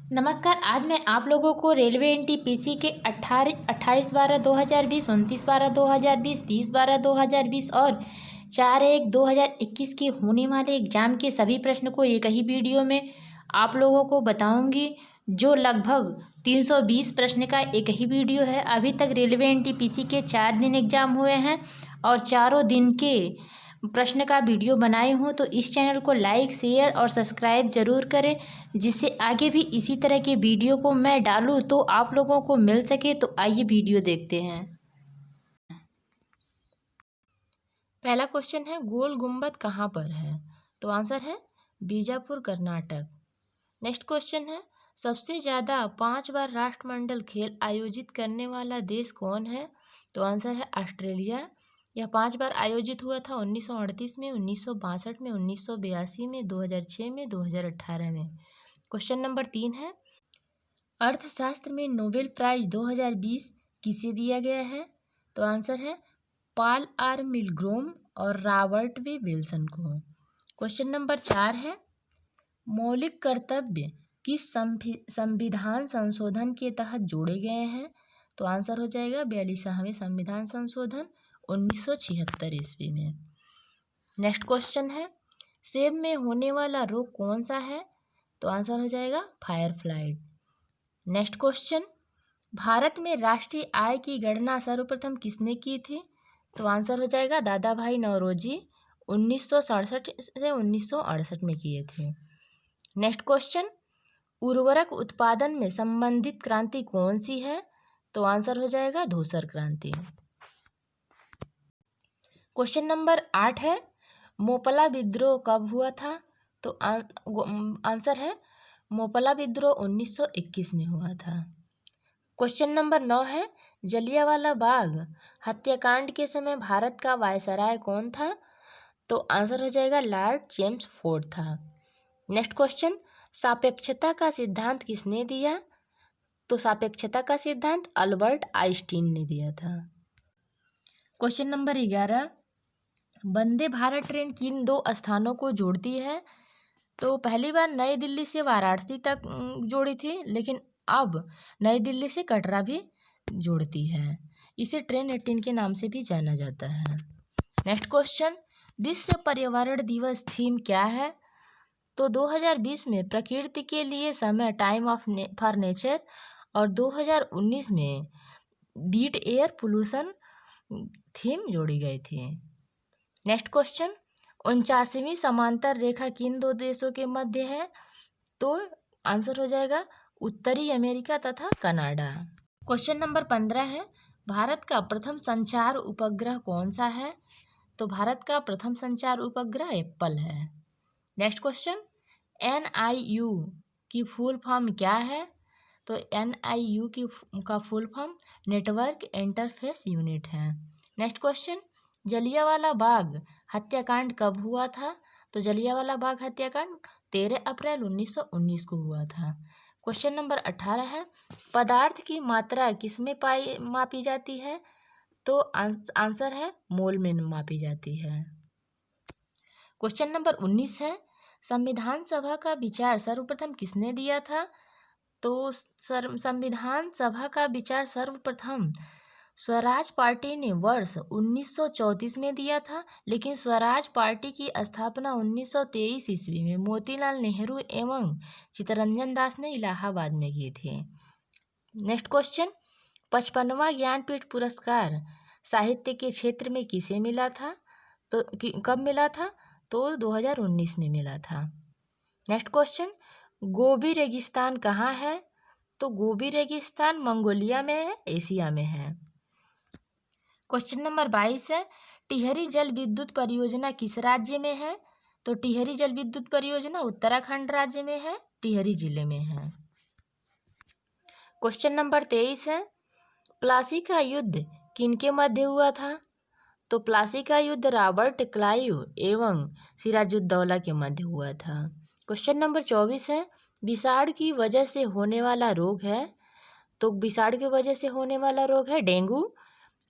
नमस्कार। आज मैं आप लोगों को रेलवे एनटीपीसी के 28/12/2020, 29/12/2020, 30/12/2020 और 4/1/2021 के होने वाले एग्जाम के सभी प्रश्न को एक ही वीडियो में आप लोगों को बताऊंगी, जो लगभग 320 प्रश्न का एक ही वीडियो है। अभी तक रेलवे एनटीपीसी के 4 दिन एग्जाम हुए हैं और चारों दिन के प्रश्न का वीडियो बनाई हूँ। तो इस चैनल को लाइक, शेयर और सब्सक्राइब ज़रूर करें, जिससे आगे भी इसी तरह के वीडियो को मैं डालूँ तो आप लोगों को मिल सके। तो आइए वीडियो देखते हैं। पहला क्वेश्चन है, गोल गुम्बद कहाँ पर है? तो आंसर है बीजापुर, कर्नाटक। नेक्स्ट क्वेश्चन है, सबसे ज़्यादा 5 बार राष्ट्रमंडल खेल आयोजित करने वाला देश कौन है? तो आंसर है ऑस्ट्रेलिया। यह 5 बार आयोजित हुआ था 1938 में, 1962 में, 1982 में, 2006 में, 2018 में। क्वेश्चन नंबर 3 है, अर्थशास्त्र में नोबेल प्राइज 2020 किसे दिया गया है? तो आंसर है पॉल आर मिलग्रोम और रॉबर्ट वी विल्सन को। क्वेश्चन नंबर 4 है, मौलिक कर्तव्य किस संविधान संशोधन के तहत जोड़े गए हैं? तो आंसर हो जाएगा 42वें संविधान संशोधन 1976 ईस्वी में। नेक्स्ट क्वेश्चन है, सेब में होने वाला रोग कौन सा है? तो आंसर हो जाएगा fire flight. Next question, Bharat में राष्ट्रीय आय की गणना सर्वप्रथम किसने की थी? तो आंसर हो जाएगा दादा भाई नौरोजी 1967 से 1968 में किए थे। नेक्स्ट क्वेश्चन, उर्वरक उत्पादन में संबंधित क्रांति कौन सी है? तो आंसर हो जाएगा धूसर क्रांति। क्वेश्चन नंबर 8 है, मोपला विद्रोह कब हुआ था? तो आंसर है मोपला विद्रोह 1921 में हुआ था। क्वेश्चन नंबर 9 है, जलियांवाला बाग हत्याकांड के समय भारत का वायसराय कौन था? तो आंसर हो जाएगा लॉर्ड चेम्सफोर्ड था। नेक्स्ट क्वेश्चन, सापेक्षता का सिद्धांत किसने दिया? तो सापेक्षता का सिद्धांत अल्बर्ट आइंस्टीन ने दिया था। Question number 11, Vande Bharat train किन 2 स्थानों को जोड़ती है? तो पहली बार नई दिल्ली से वाराणसी तक जोड़ी थी, लेकिन अब नई दिल्ली से कटरा भी जोड़ती है। इसे ट्रेन 18 के नाम से भी जाना जाता है। नेक्स्ट क्वेश्चन, विश्व पर्यावरण दिवस थीम क्या है? तो 2020 में प्रकृति के लिए समय टाइम फॉर नेचर और 2019 में बीट एयर पोल्यूशन थीम जोड़ी गई थी। नेक्स्ट क्वेश्चन, 49वीं समांतर रेखा किन 2 देशों के मध्य है? तो आंसर हो जाएगा उत्तरी अमेरिका तथा कनाडा। क्वेश्चन नंबर 15 है, भारत का प्रथम संचार उपग्रह कौन सा है? तो भारत का प्रथम संचार उपग्रह एप्पल है। नेक्स्ट क्वेश्चन, NIU की फुल फॉर्म क्या है? तो NIU का full form network interface unit है। नेक्स्ट क्वेश्चन, जलियांवाला बाग हत्याकांड कब हुआ था? तो जलियांवाला बाग हत्याकांड 13 अप्रैल 1919 को हुआ था। क्वेश्चन नंबर 18 है, पदार्थ की मात्रा किसमें मापी जाती है? तो आंसर है मोल में मापी जाती है। क्वेश्चन नंबर 19 है, संविधान सभा का विचार सर्वप्रथम किसने दिया था? तो संविधान सभा का विचार सर्वप्रथम स्वराज पार्टी ने वर्ष 1934 में दिया था, लेकिन स्वराज पार्टी की स्थापना 1923 ईस्वी में मोतीलाल नेहरू एवं चित्तरंजन दास ने इलाहाबाद में की थी। नेक्स्ट क्वेश्चन, 55वां ज्ञानपीठ पुरस्कार साहित्य के क्षेत्र में किसे मिला था? तो कब मिला था? तो 2019 में मिला था। नेक्स्ट क्वेश्चन, गोबी रेगिस्तान कहाँ है? तो गोबी रेगिस्तान मंगोलिया में है, एशिया में है। क्वेश्चन नंबर 22 है, टिहरी जल विद्युत परियोजना किस राज्य में है? तो टिहरी जल विद्युत परियोजना उत्तराखंड राज्य में है, टिहरी जिले में है। क्वेश्चन नंबर 23 है, प्लासी का युद्ध किनके मध्य हुआ था? तो प्लासी का युद्ध रॉबर्ट क्लाइव एवं सिराजुद्दौला के मध्य हुआ था। क्वेश्चन नंबर 24 है, विषाणु की वजह से होने वाला रोग है? तो विषाणु की वजह से होने वाला रोग है डेंगू।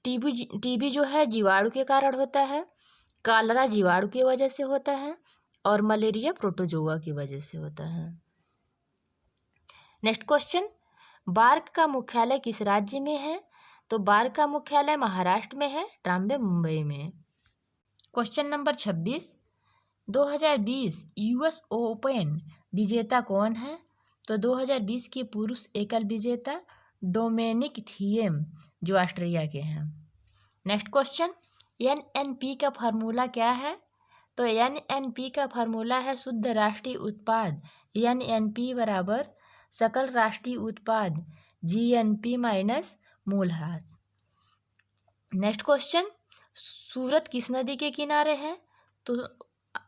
टीबी जो है जीवाणु के कारण होता है, कॉलरा जीवाणु की वजह से होता है और मलेरिया प्रोटोजोआ की वजह से होता है। नेक्स्ट क्वेश्चन, बार्क का मुख्यालय किस राज्य में है? तो बार्क का मुख्यालय महाराष्ट्र में है, ट्राम्बे मुंबई में। क्वेश्चन नंबर 26, 2020 यूएस ओपन विजेता कौन है? तो 2020 के पुरुष एकल विजेता डोमेनिक थिएम, जो ऑस्ट्रिया के हैं। नेक्स्ट क्वेश्चन, एनएनपी का फार्मूला क्या है? तो एनएनपी का फार्मूला है शुद्ध राष्ट्रीय उत्पाद, एनएनपी बराबर सकल राष्ट्रीय उत्पाद जीएनपी माइनस मूल्यह्रास। नेक्स्ट क्वेश्चन, सूरत किस नदी के किनारे है? तो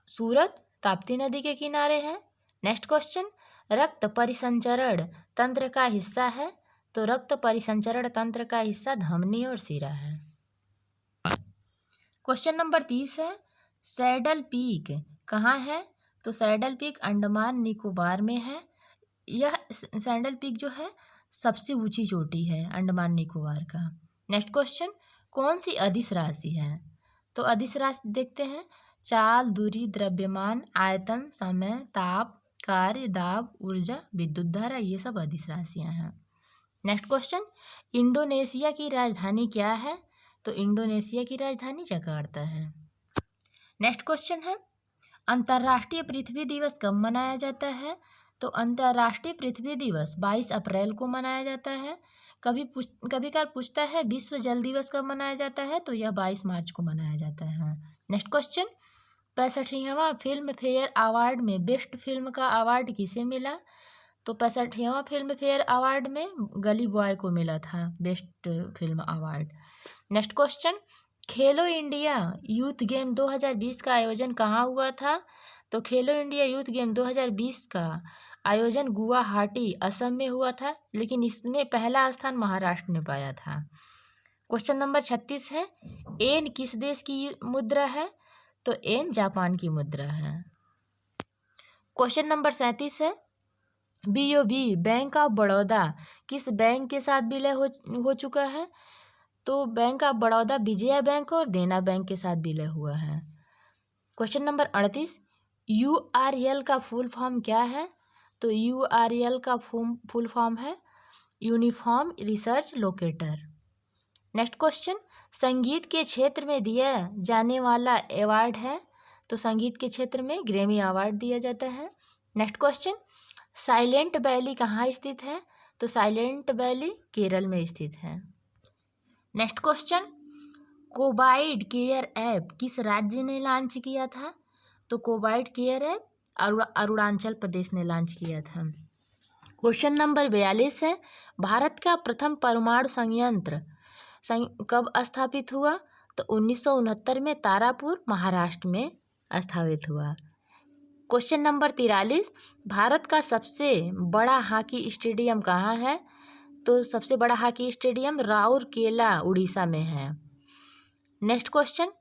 सूरत ताप्ती नदी के किनारे है। नेक्स्ट क्वेश्चन, रक्त परिसंचरण तंत्र का हिस्सा है? तो रक्त परिसंचरण तंत्र का हिस्सा धमनी और सिरा है। क्वेश्चन नंबर 30 है, सैडल पीक कहाँ है? तो सैडल पीक अंडमान निकोबार में है। यह सैडल पीक जो है सबसे ऊंची चोटी है अंडमान निकोबार का। नेक्स्ट क्वेश्चन, कौन सी अदिश राशि है? तो अदिश राशि देखते हैं, चाल, दूरी, द्रव्यमान, आयतन, समय, ताप, कार्य, दाब, ऊर्जा, विद्युत धारा, ये सब अदिश राशियाँ हैं। नेक्स्ट क्वेश्चन, इंडोनेशिया की राजधानी क्या है? तो इंडोनेशिया की राजधानी जकार्ता है। नेक्स्ट क्वेश्चन है, अंतर्राष्ट्रीय पृथ्वी दिवस कब मनाया जाता है? तो अंतर्राष्ट्रीय पृथ्वी दिवस 22 अप्रैल को मनाया जाता है। कभी कार पूछता है विश्व जल दिवस कब मनाया जाता है? तो यह 22 मार्च को मनाया जाता है। नेक्स्ट क्वेश्चन, 65वां फिल्म फेयर अवार्ड में बेस्ट फिल्म का अवार्ड किसे मिला? तो 65वां फिल्म फेयर अवार्ड में गली बॉय को मिला था best film award. Next question, खेलो इंडिया यूथ गेम 2020 का आयोजन कहाँ हुआ था? तो खेलो इंडिया यूथ गेम 2020 का आयोजन गुवाहाटी असम में हुआ था, लेकिन इसमें पहला स्थान महाराष्ट्र ने पाया था। क्वेश्चन नंबर 36 है, एन किस देश की मुद्रा है? तो एन जापान की मुद्रा है। क्वेश्चन नंबर 37 है, बीओबी बैंक ऑफ बड़ौदा किस बैंक के साथ विलय हो चुका है? तो bank of Baroda Vijaya bank और देना बैंक के साथ विलय हुआ है। क्वेश्चन नंबर 38, यूआरएल का फुल फॉर्म क्या है? तो यूआरएल का फुल फॉर्म है uniform research locator. Next question, संगीत के क्षेत्र में दिया जाने वाला अवार्ड है? तो संगीत के क्षेत्र में ग्रैमी अवार्ड दिया जाता है। नेक्स्ट क्वेश्चन, साइलेंट वैली कहाँ स्थित है? तो साइलेंट वैली केरल में स्थित है। नेक्स्ट क्वेश्चन, कोबाइड केयर ऐप किस राज्य ने लॉन्च किया था? तो कोबाइड केयर ऐप अरुणाचल प्रदेश ने लॉन्च किया था। क्वेश्चन नंबर 42 है, भारत का प्रथम परमाणु संयंत्र कब स्थापित हुआ? तो 1969 में तारापुर महाराष्ट्र में स्थापित हुआ। क्वेश्चन नंबर 43, भारत का सबसे बड़ा हॉकी स्टेडियम कहाँ है? तो सबसे बड़ा हॉकी स्टेडियम राउरकेला उड़ीसा में है। नेक्स्ट क्वेश्चन,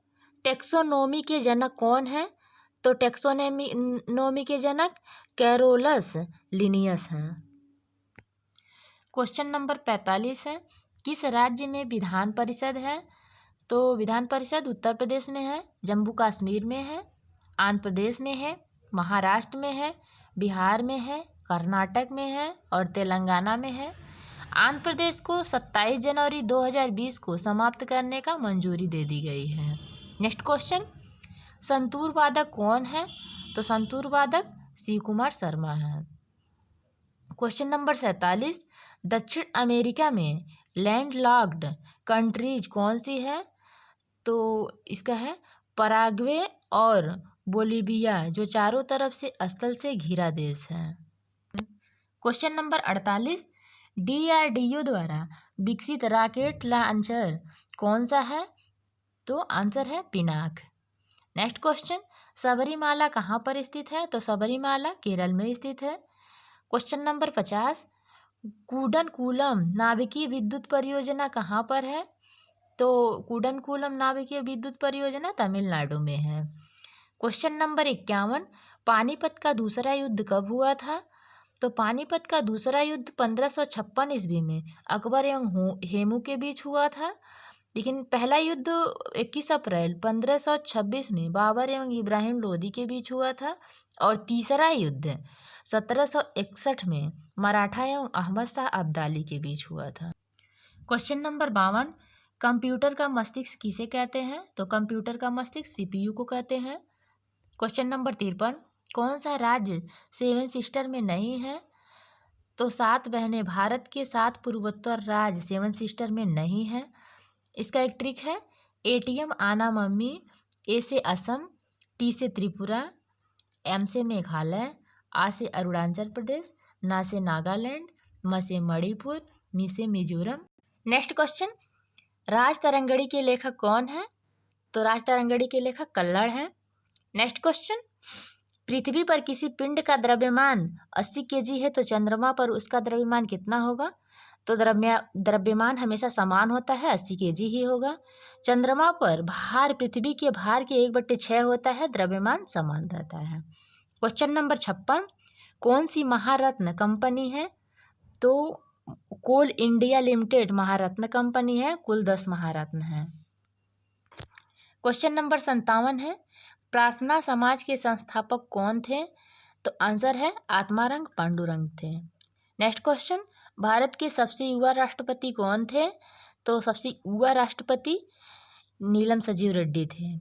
टेक्सोनोमी के जनक कौन है? तो टेक्सोनोमी के जनक कैरोलस लिनियस हैं। क्वेश्चन नंबर 45 है, किस राज्य में विधान परिषद है? तो विधान परिषद उत्तर प्रदेश में है, जम्मू कश्मीर में है, आंध्र प्रदेश में है, महाराष्ट्र में है, बिहार में है, कर्नाटक में है और तेलंगाना में है। आंध्र प्रदेश को 27 जनवरी 2020 को समाप्त करने का मंजूरी दे दी गई है। नेक्स्ट क्वेश्चन, संतूर वादक कौन है? तो संतूर वादक शिव कुमार शर्मा है। क्वेश्चन नंबर 47, दक्षिण अमेरिका में लैंडलॉक्ड कंट्रीज कौन सी है? तो इसका है पराग्वे और बोलीविया, जो चारों तरफ से स्थल से घिरा देश है। क्वेश्चन नंबर 48, DRDO द्वारा विकसित रॉकेट लॉन्चर कौन सा है? तो आंसर है पिनाक। नेक्स्ट क्वेश्चन, सबरीमाला कहाँ पर स्थित है? तो सबरीमाला केरल में स्थित है। क्वेश्चन नंबर 50, कूडनकुलम नाभिकीय विद्युत परियोजना कहाँ पर है? तो कूडनकुलम नाभिकीय विद्युत परियोजना तमिलनाडु में है। क्वेश्चन नंबर 51, पानीपत का दूसरा युद्ध कब हुआ था? तो पानीपत का दूसरा युद्ध 1556 ईस्वी में अकबर एवं हेमू के बीच हुआ था। लेकिन पहला युद्ध 21 अप्रैल 1526 में बाबर एवं इब्राहिम लोदी के बीच हुआ था और तीसरा युद्ध 1761 में मराठा एवं अहमद शाह अब्दाली के बीच हुआ था। क्वेश्चन नंबर 52, कंप्यूटर का मस्तिष्क किसे कहते हैं? तो कंप्यूटर का मस्तिष्क सीपीयू को कहते हैं। क्वेश्चन नंबर 53, कौन सा राज्य 7 सिस्टर में नहीं है? तो 7 बहनें भारत के 7 पूर्वोत्तर राज्य 7 सिस्टर में नहीं है। इसका एक ट्रिक है, ATM आना मम्मी, A से असम, T से त्रिपुरा, M से मेघालय, A से अरुणाचल प्रदेश, ना से नागालैंड, म से मणिपुर, मी से मिजोरम। नेक्स्ट क्वेश्चन, राज तरंगड़ी के लेखक कौन है? तो राज तरंगड़ी के लेखक कल्लड़ हैं। नेक्स्ट क्वेश्चन, पृथ्वी पर किसी पिंड का द्रव्यमान 80 kg है तो चंद्रमा पर उसका द्रव्यमान कितना होगा? तो द्रव्यमान हमेशा समान होता है, 80 kg ही होगा। चंद्रमा पर भार पृथ्वी के भार के 1/6 होता है, द्रव्यमान समान रहता है। क्वेश्चन नंबर 56, कौन सी महारत्न कंपनी है? तो कोल इंडिया लिमिटेड महारत्न कंपनी है, कुल 10 महारत्न हैं। क्वेश्चन नंबर 57 है, प्रार्थना समाज के संस्थापक कौन थे? तो आंसर है आत्मारंग पांडुरंग थे। नेक्स्ट क्वेश्चन, भारत के सबसे युवा राष्ट्रपति कौन थे? तो सबसे युवा राष्ट्रपति नीलम संजीव रेड्डी थे।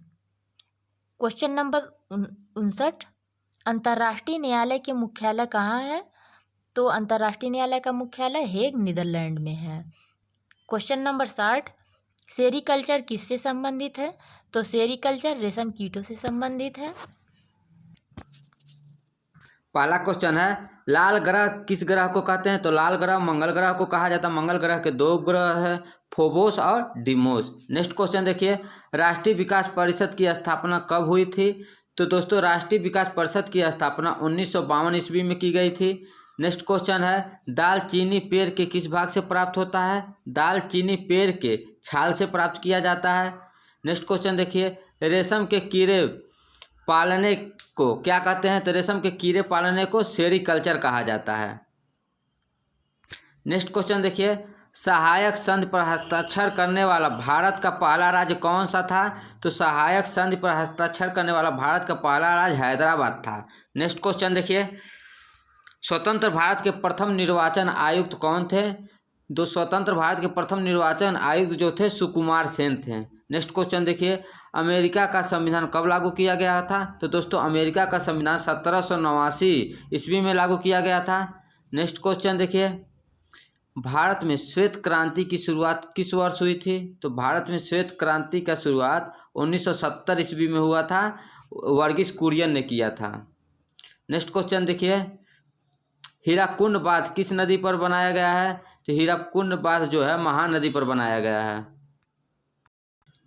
क्वेश्चन नंबर 59, अंतर्राष्ट्रीय न्यायालय के मुख्यालय कहाँ है? तो अंतर्राष्ट्रीय न्यायालय का मुख्यालय हेग नीदरलैंड में है। क्वेश्चन नंबर 60, सेरीकल्चर किससे संबंधित है? तो सेरीकल्चर रेशम कीटों से संबंधित है। पहला क्वेश्चन है, लाल ग्रह किस ग्रह को कहते हैं? तो लाल ग्रह मंगल ग्रह को कहा जाता है। मंगल ग्रह के 2 ग्रह है, फोबोस और डिमोस। नेक्स्ट क्वेश्चन देखिए, राष्ट्रीय विकास परिषद की स्थापना कब हुई थी? तो दोस्तों राष्ट्रीय विकास परिषद की स्थापना 1952 ईस्वी में की गई थी। नेक्स्ट क्वेश्चन है, दालचीनी पेड़ के किस भाग से प्राप्त होता है? दालचीनी पेड़ के छाल से प्राप्त किया जाता है। नेक्स्ट क्वेश्चन देखिए, रेशम के कीड़े पालने को क्या कहते हैं? तो रेशम के कीड़े पालने को सेरीकल्चर कहा जाता है। नेक्स्ट क्वेश्चन देखिए, सहायक संधि पर हस्ताक्षर करने वाला भारत का पहला राज्य कौन सा था? तो सहायक संधि पर हस्ताक्षर करने वाला भारत का पहला राज्य हैदराबाद था। नेक्स्ट क्वेश्चन देखिए, स्वतंत्र भारत के प्रथम निर्वाचन आयुक्त कौन थे? दो स्वतंत्र भारत के प्रथम निर्वाचन आयुक्त जो थे सुकुमार सेन थे। नेक्स्ट क्वेश्चन देखिए, अमेरिका का संविधान कब लागू किया गया था? तो दोस्तों अमेरिका का संविधान 1789 ईस्वी में लागू किया गया था। नेक्स्ट क्वेश्चन देखिए, भारत में श्वेत क्रांति की शुरुआत किस वर्ष हुई थी? तो भारत में श्वेत क्रांति का शुरुआत 1970 ईस्वी में हुआ था, वर्गीस कुरियन ने किया था। नेक्स्ट क्वेश्चन देखिए, हीराकुंड बांध किस नदी पर बनाया गया है? तो हीराकुंड बांध जो है महानदी पर बनाया गया है।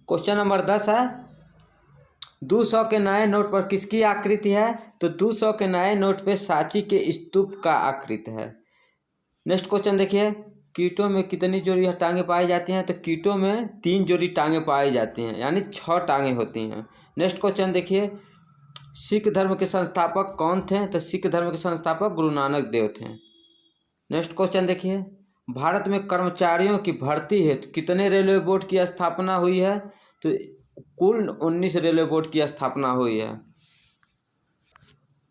क्वेश्चन नंबर 10 है, 200 के नए नोट पर किसकी आकृति है? तो 200 के नए नोट पे सांची के स्तूप का आकृति है। नेक्स्ट क्वेश्चन देखिए, कीटों में कितनी जोड़ी टांगें पाई जाती हैं? तो कीटों में 3 जोड़ी टांगें पाई जाती हैं, यानी 6 टांगें होती हैं। नेक्स्ट क्वेश्चन देखिए, सिख धर्म के संस्थापक कौन थे? तो सिख धर्म के संस्थापक गुरु नानक देव थे। नेक्स्ट क्वेश्चन देखिए, भारत में कर्मचारियों की भर्ती हेतु कितने रेलवे बोर्ड की स्थापना हुई है? तो कुल 19 रेलवे बोर्ड की स्थापना हुई है।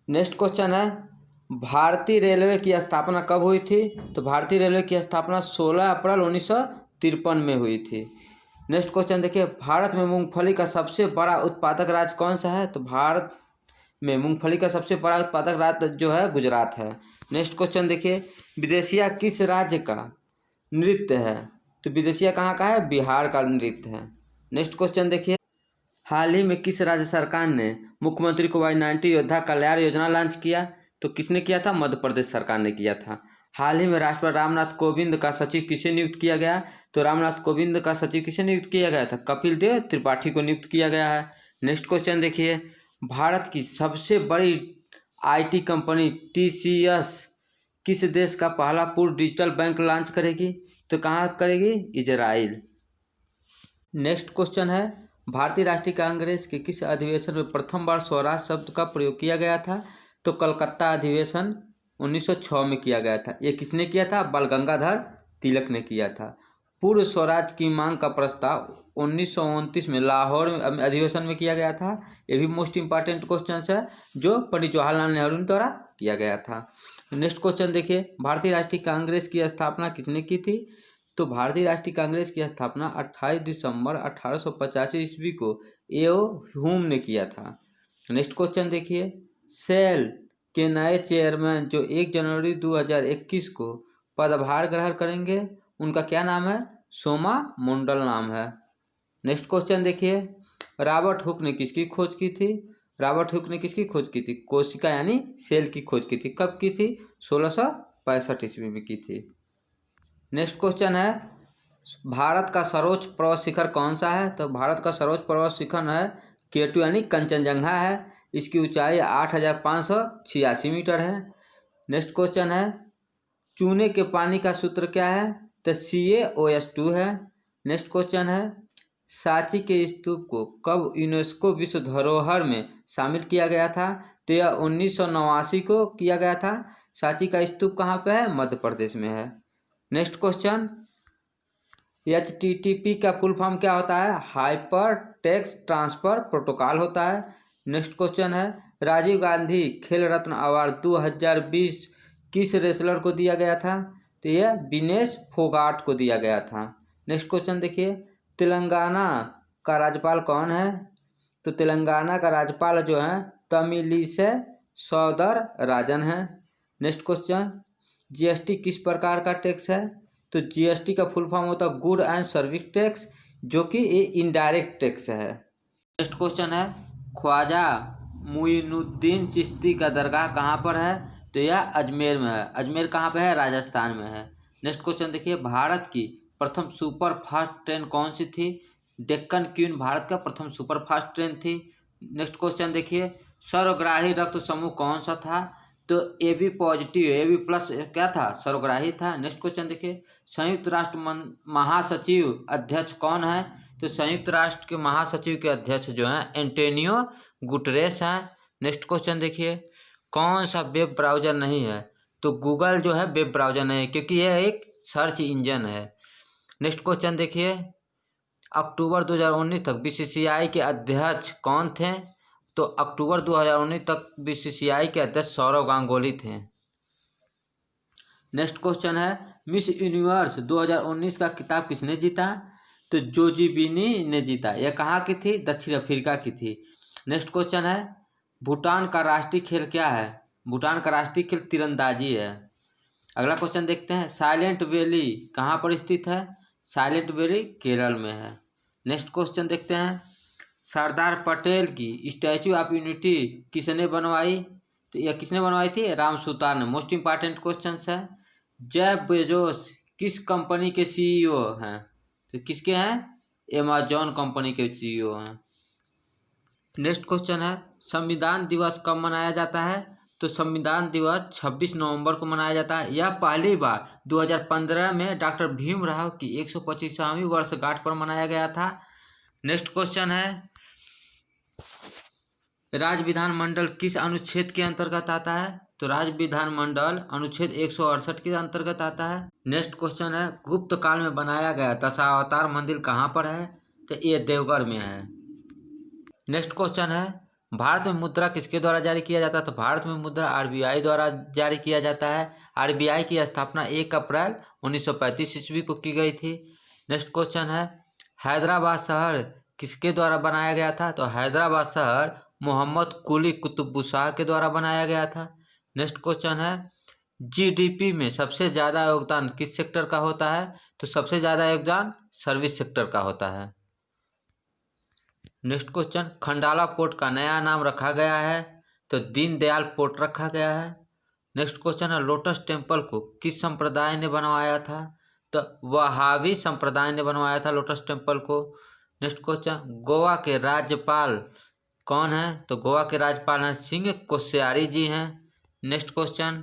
नेक्स्ट क्वेश्चन है, भारतीय रेलवे की स्थापना कब हुई थी? तो भारतीय रेलवे की स्थापना 16 अप्रैल 1953 में हुई थी। नेक्स्ट क्वेश्चन देखिए, भारत में मूंगफली का सबसे बड़ा उत्पादक राज्य कौन सा है? तो भारत में मूंगफली का सबसे बड़ा उत्पादक राज्य जो है गुजरात है। नेक्स्ट क्वेश्चन देखिए, विदेशिया किस राज्य का नृत्य है? तो विदेशिया कहाँ का है? बिहार का नृत्य है। नेक्स्ट क्वेश्चन देखिए, हाल ही में किस राज्य सरकार ने मुख्यमंत्री कोविड-19 योद्धा कल्याण योजना लॉन्च किया? तो किसने किया था? मध्य प्रदेश सरकार ने किया था। हाल ही में राष्ट्रपति रामनाथ कोविंद का सचिव किसे नियुक्त किया गया? तो रामनाथ कोविंद का सचिव किसे नियुक्त किया गया था? कपिल देव त्रिपाठी को नियुक्त किया गया है। नेक्स्ट क्वेश्चन देखिए, भारत की सबसे बड़ी IT कंपनी TCS किस देश का पहला पूर्ण डिजिटल बैंक लॉन्च करेगी? तो कहाँ करेगी? इजराइल। नेक्स्ट क्वेश्चन है, भारतीय राष्ट्रीय कांग्रेस के किस अधिवेशन में प्रथम बार स्वराज शब्द का प्रयोग किया गया था? तो कलकत्ता अधिवेशन 1906 में किया गया था। ये किसने किया था? बाल गंगाधर तिलक ने किया था। पूर्व स्वराज की मांग का प्रस्ताव 1929 में लाहौर अधिवेशन में किया गया था। ये भी मोस्ट इंपॉर्टेंट क्वेश्चन है जो पंडित जवाहरलाल नेहरू द्वारा किया गया था। नेक्स्ट क्वेश्चन देखिए, भारतीय राष्ट्रीय कांग्रेस की स्थापना किसने की थी? तो भारतीय राष्ट्रीय कांग्रेस की स्थापना 28 दिसंबर 1885 ईस्वी को एओ ह्यूम ने किया था। नेक्स्ट क्वेश्चन देखिए, सेल के नए चेयरमैन जो 1 जनवरी 2021 को पदभार ग्रहण करेंगे उनका क्या नाम है? सोमा मंडल नाम है। नेक्स्ट क्वेश्चन देखिए, रॉबर्ट हुक ने किसकी खोज की थी? रॉबर्ट हुक ने किसकी खोज की थी? कोशिका यानी सेल की खोज की थी। कब की थी? 1665 ईस्वी में की थी। नेक्स्ट क्वेश्चन है, भारत का सर्वोच्च पर्वत शिखर कौन सा है? तो भारत का सर्वोच्च पर्वत शिखर है K2 यानी कंचनजंगा है। इसकी ऊंचाई 8586 मीटर है। नेक्स्ट क्वेश्चन है, चूने के पानी का सूत्र क्या है? तो CaOH2 है। नेक्स्ट क्वेश्चन है, सांची के स्तूप को कब यूनेस्को विश्व धरोहर में शामिल किया गया था? तो यह 1989 को किया गया था। सांची का स्तूप कहाँ पे है? मध्य प्रदेश में है। नेक्स्ट क्वेश्चन, HTTP का फुल फॉर्म क्या होता है? हाइपर टेक्स्ट ट्रांसफर प्रोटोकॉल होता है। नेक्स्ट क्वेश्चन है, राजीव गांधी खेल रत्न अवार्ड 2020 किस रेसलर को दिया गया था? तो यह विनेश फोगाट को दिया गया था। नेक्स्ट क्वेश्चन देखिए, तेलंगाना का राज्यपाल कौन है? तो तेलंगाना का राज्यपाल जो है तमिलिसै सौंदरराजन है। नेक्स्ट क्वेश्चन, GST किस प्रकार का टैक्स है? तो GST का फुल फॉर्म होता है गुड एंड सर्विस टैक्स, जो कि ये इनडायरेक्ट टैक्स है। नेक्स्ट क्वेश्चन है, ख्वाजा मुइनुद्दीन चिश्ती का दरगाह कहाँ पर है? तो यह अजमेर में है। अजमेर कहाँ पे है? राजस्थान में है। नेक्स्ट क्वेश्चन देखिए, भारत की प्रथम सुपर फास्ट ट्रेन कौन सी थी? डेक्कन क्वीन भारत का प्रथम सुपर फास्ट ट्रेन थी। नेक्स्ट क्वेश्चन देखिए, सर्वग्राही रक्त समूह कौन सा था? तो AB पॉजिटिव AB प्लस क्या था? सर्वग्राही था। नेक्स्ट क्वेश्चन देखिए, संयुक्त राष्ट्र महासचिव अध्यक्ष कौन है? तो संयुक्त राष्ट्र के महासचिव के अध्यक्ष जो हैं एंटोनियो गुटरेस हैं। नेक्स्ट क्वेश्चन देखिए, कौन सा वेब ब्राउज़र नहीं है? तो गूगल जो है वेब ब्राउज़र नहीं है, क्योंकि यह एक सर्च इंजन है। नेक्स्ट क्वेश्चन देखिए, अक्टूबर 2019 तक BCCI के अध्यक्ष कौन थे? तो अक्टूबर 2019 तक BCCI के अध्यक्ष सौरव गांगुली थे। नेक्स्ट क्वेश्चन है, मिस यूनिवर्स 2019 का खिताब किसने जीता? तो जोजीबिनी ने जीता। यह कहाँ की थी? दक्षिण अफ्रीका की थी। नेक्स्ट क्वेश्चन है, भूटान का राष्ट्रीय खेल क्या है? भूटान का राष्ट्रीय खेल तीरंदाजी है। अगला क्वेश्चन देखते हैं, साइलेंट वैली कहाँ पर स्थित है? साइलेंट वैली केरल में है। नेक्स्ट क्वेश्चन देखते हैं, सरदार पटेल की स्टैचू ऑफ यूनिटी किसने बनवाई? तो यह किसने बनवाई थी? राम सुतार ने। मोस्ट इंपॉर्टेंट क्वेश्चन है, जेफ बेजोस किस कंपनी के CEO हैं? तो किसके हैं? अमेजॉन कंपनी के CEO हैं। नेक्स्ट क्वेश्चन है, संविधान दिवस कब मनाया जाता है? तो संविधान दिवस 26 नवंबर को मनाया जाता है। यह पहली बार 2015 में डॉक्टर भीमराव की 125वीं वर्षगांठ पर मनाया गया था। नेक्स्ट क्वेश्चन है, राज्य विधानमंडल किस अनुच्छेद के अंतर्गत आता है? तो राज्य विधानमंडल अनुच्छेद 168 के अंतर्गत आता है। नेक्स्ट क्वेश्चन है, गुप्त काल में बनाया गया दशावतार मंदिर कहाँ पर है? तो ये देवगढ़ में है। नेक्स्ट क्वेश्चन है, भारत में मुद्रा किसके द्वारा जारी किया जाता है? तो भारत में मुद्रा RBI द्वारा जारी किया जाता है। RBI की स्थापना 1 अप्रैल 1935 ईस्वी को की गई थी। नेक्स्ट क्वेश्चन है, हैदराबाद शहर किसके द्वारा बनाया गया था? तो हैदराबाद शहर मोहम्मद कुली कुतुबुशाह के द्वारा बनाया गया था। नेक्स्ट क्वेश्चन है, GDP में सबसे ज़्यादा योगदान किस सेक्टर का होता है? तो सबसे ज़्यादा योगदान सर्विस सेक्टर का होता है। नेक्स्ट क्वेश्चन, खंडाला पोर्ट का नया नाम रखा गया है? तो दीनदयाल पोर्ट रखा गया है। नेक्स्ट क्वेश्चन है, लोटस टेम्पल को किस संप्रदाय ने बनवाया था? तो वहाबी संप्रदाय ने बनवाया था लोटस टेम्पल को। नेक्स्ट क्वेश्चन, गोवा के राज्यपाल कौन है? तो गोवा के राज्यपाल हैं सिंह कोश्यारी जी हैं। नेक्स्ट क्वेश्चन,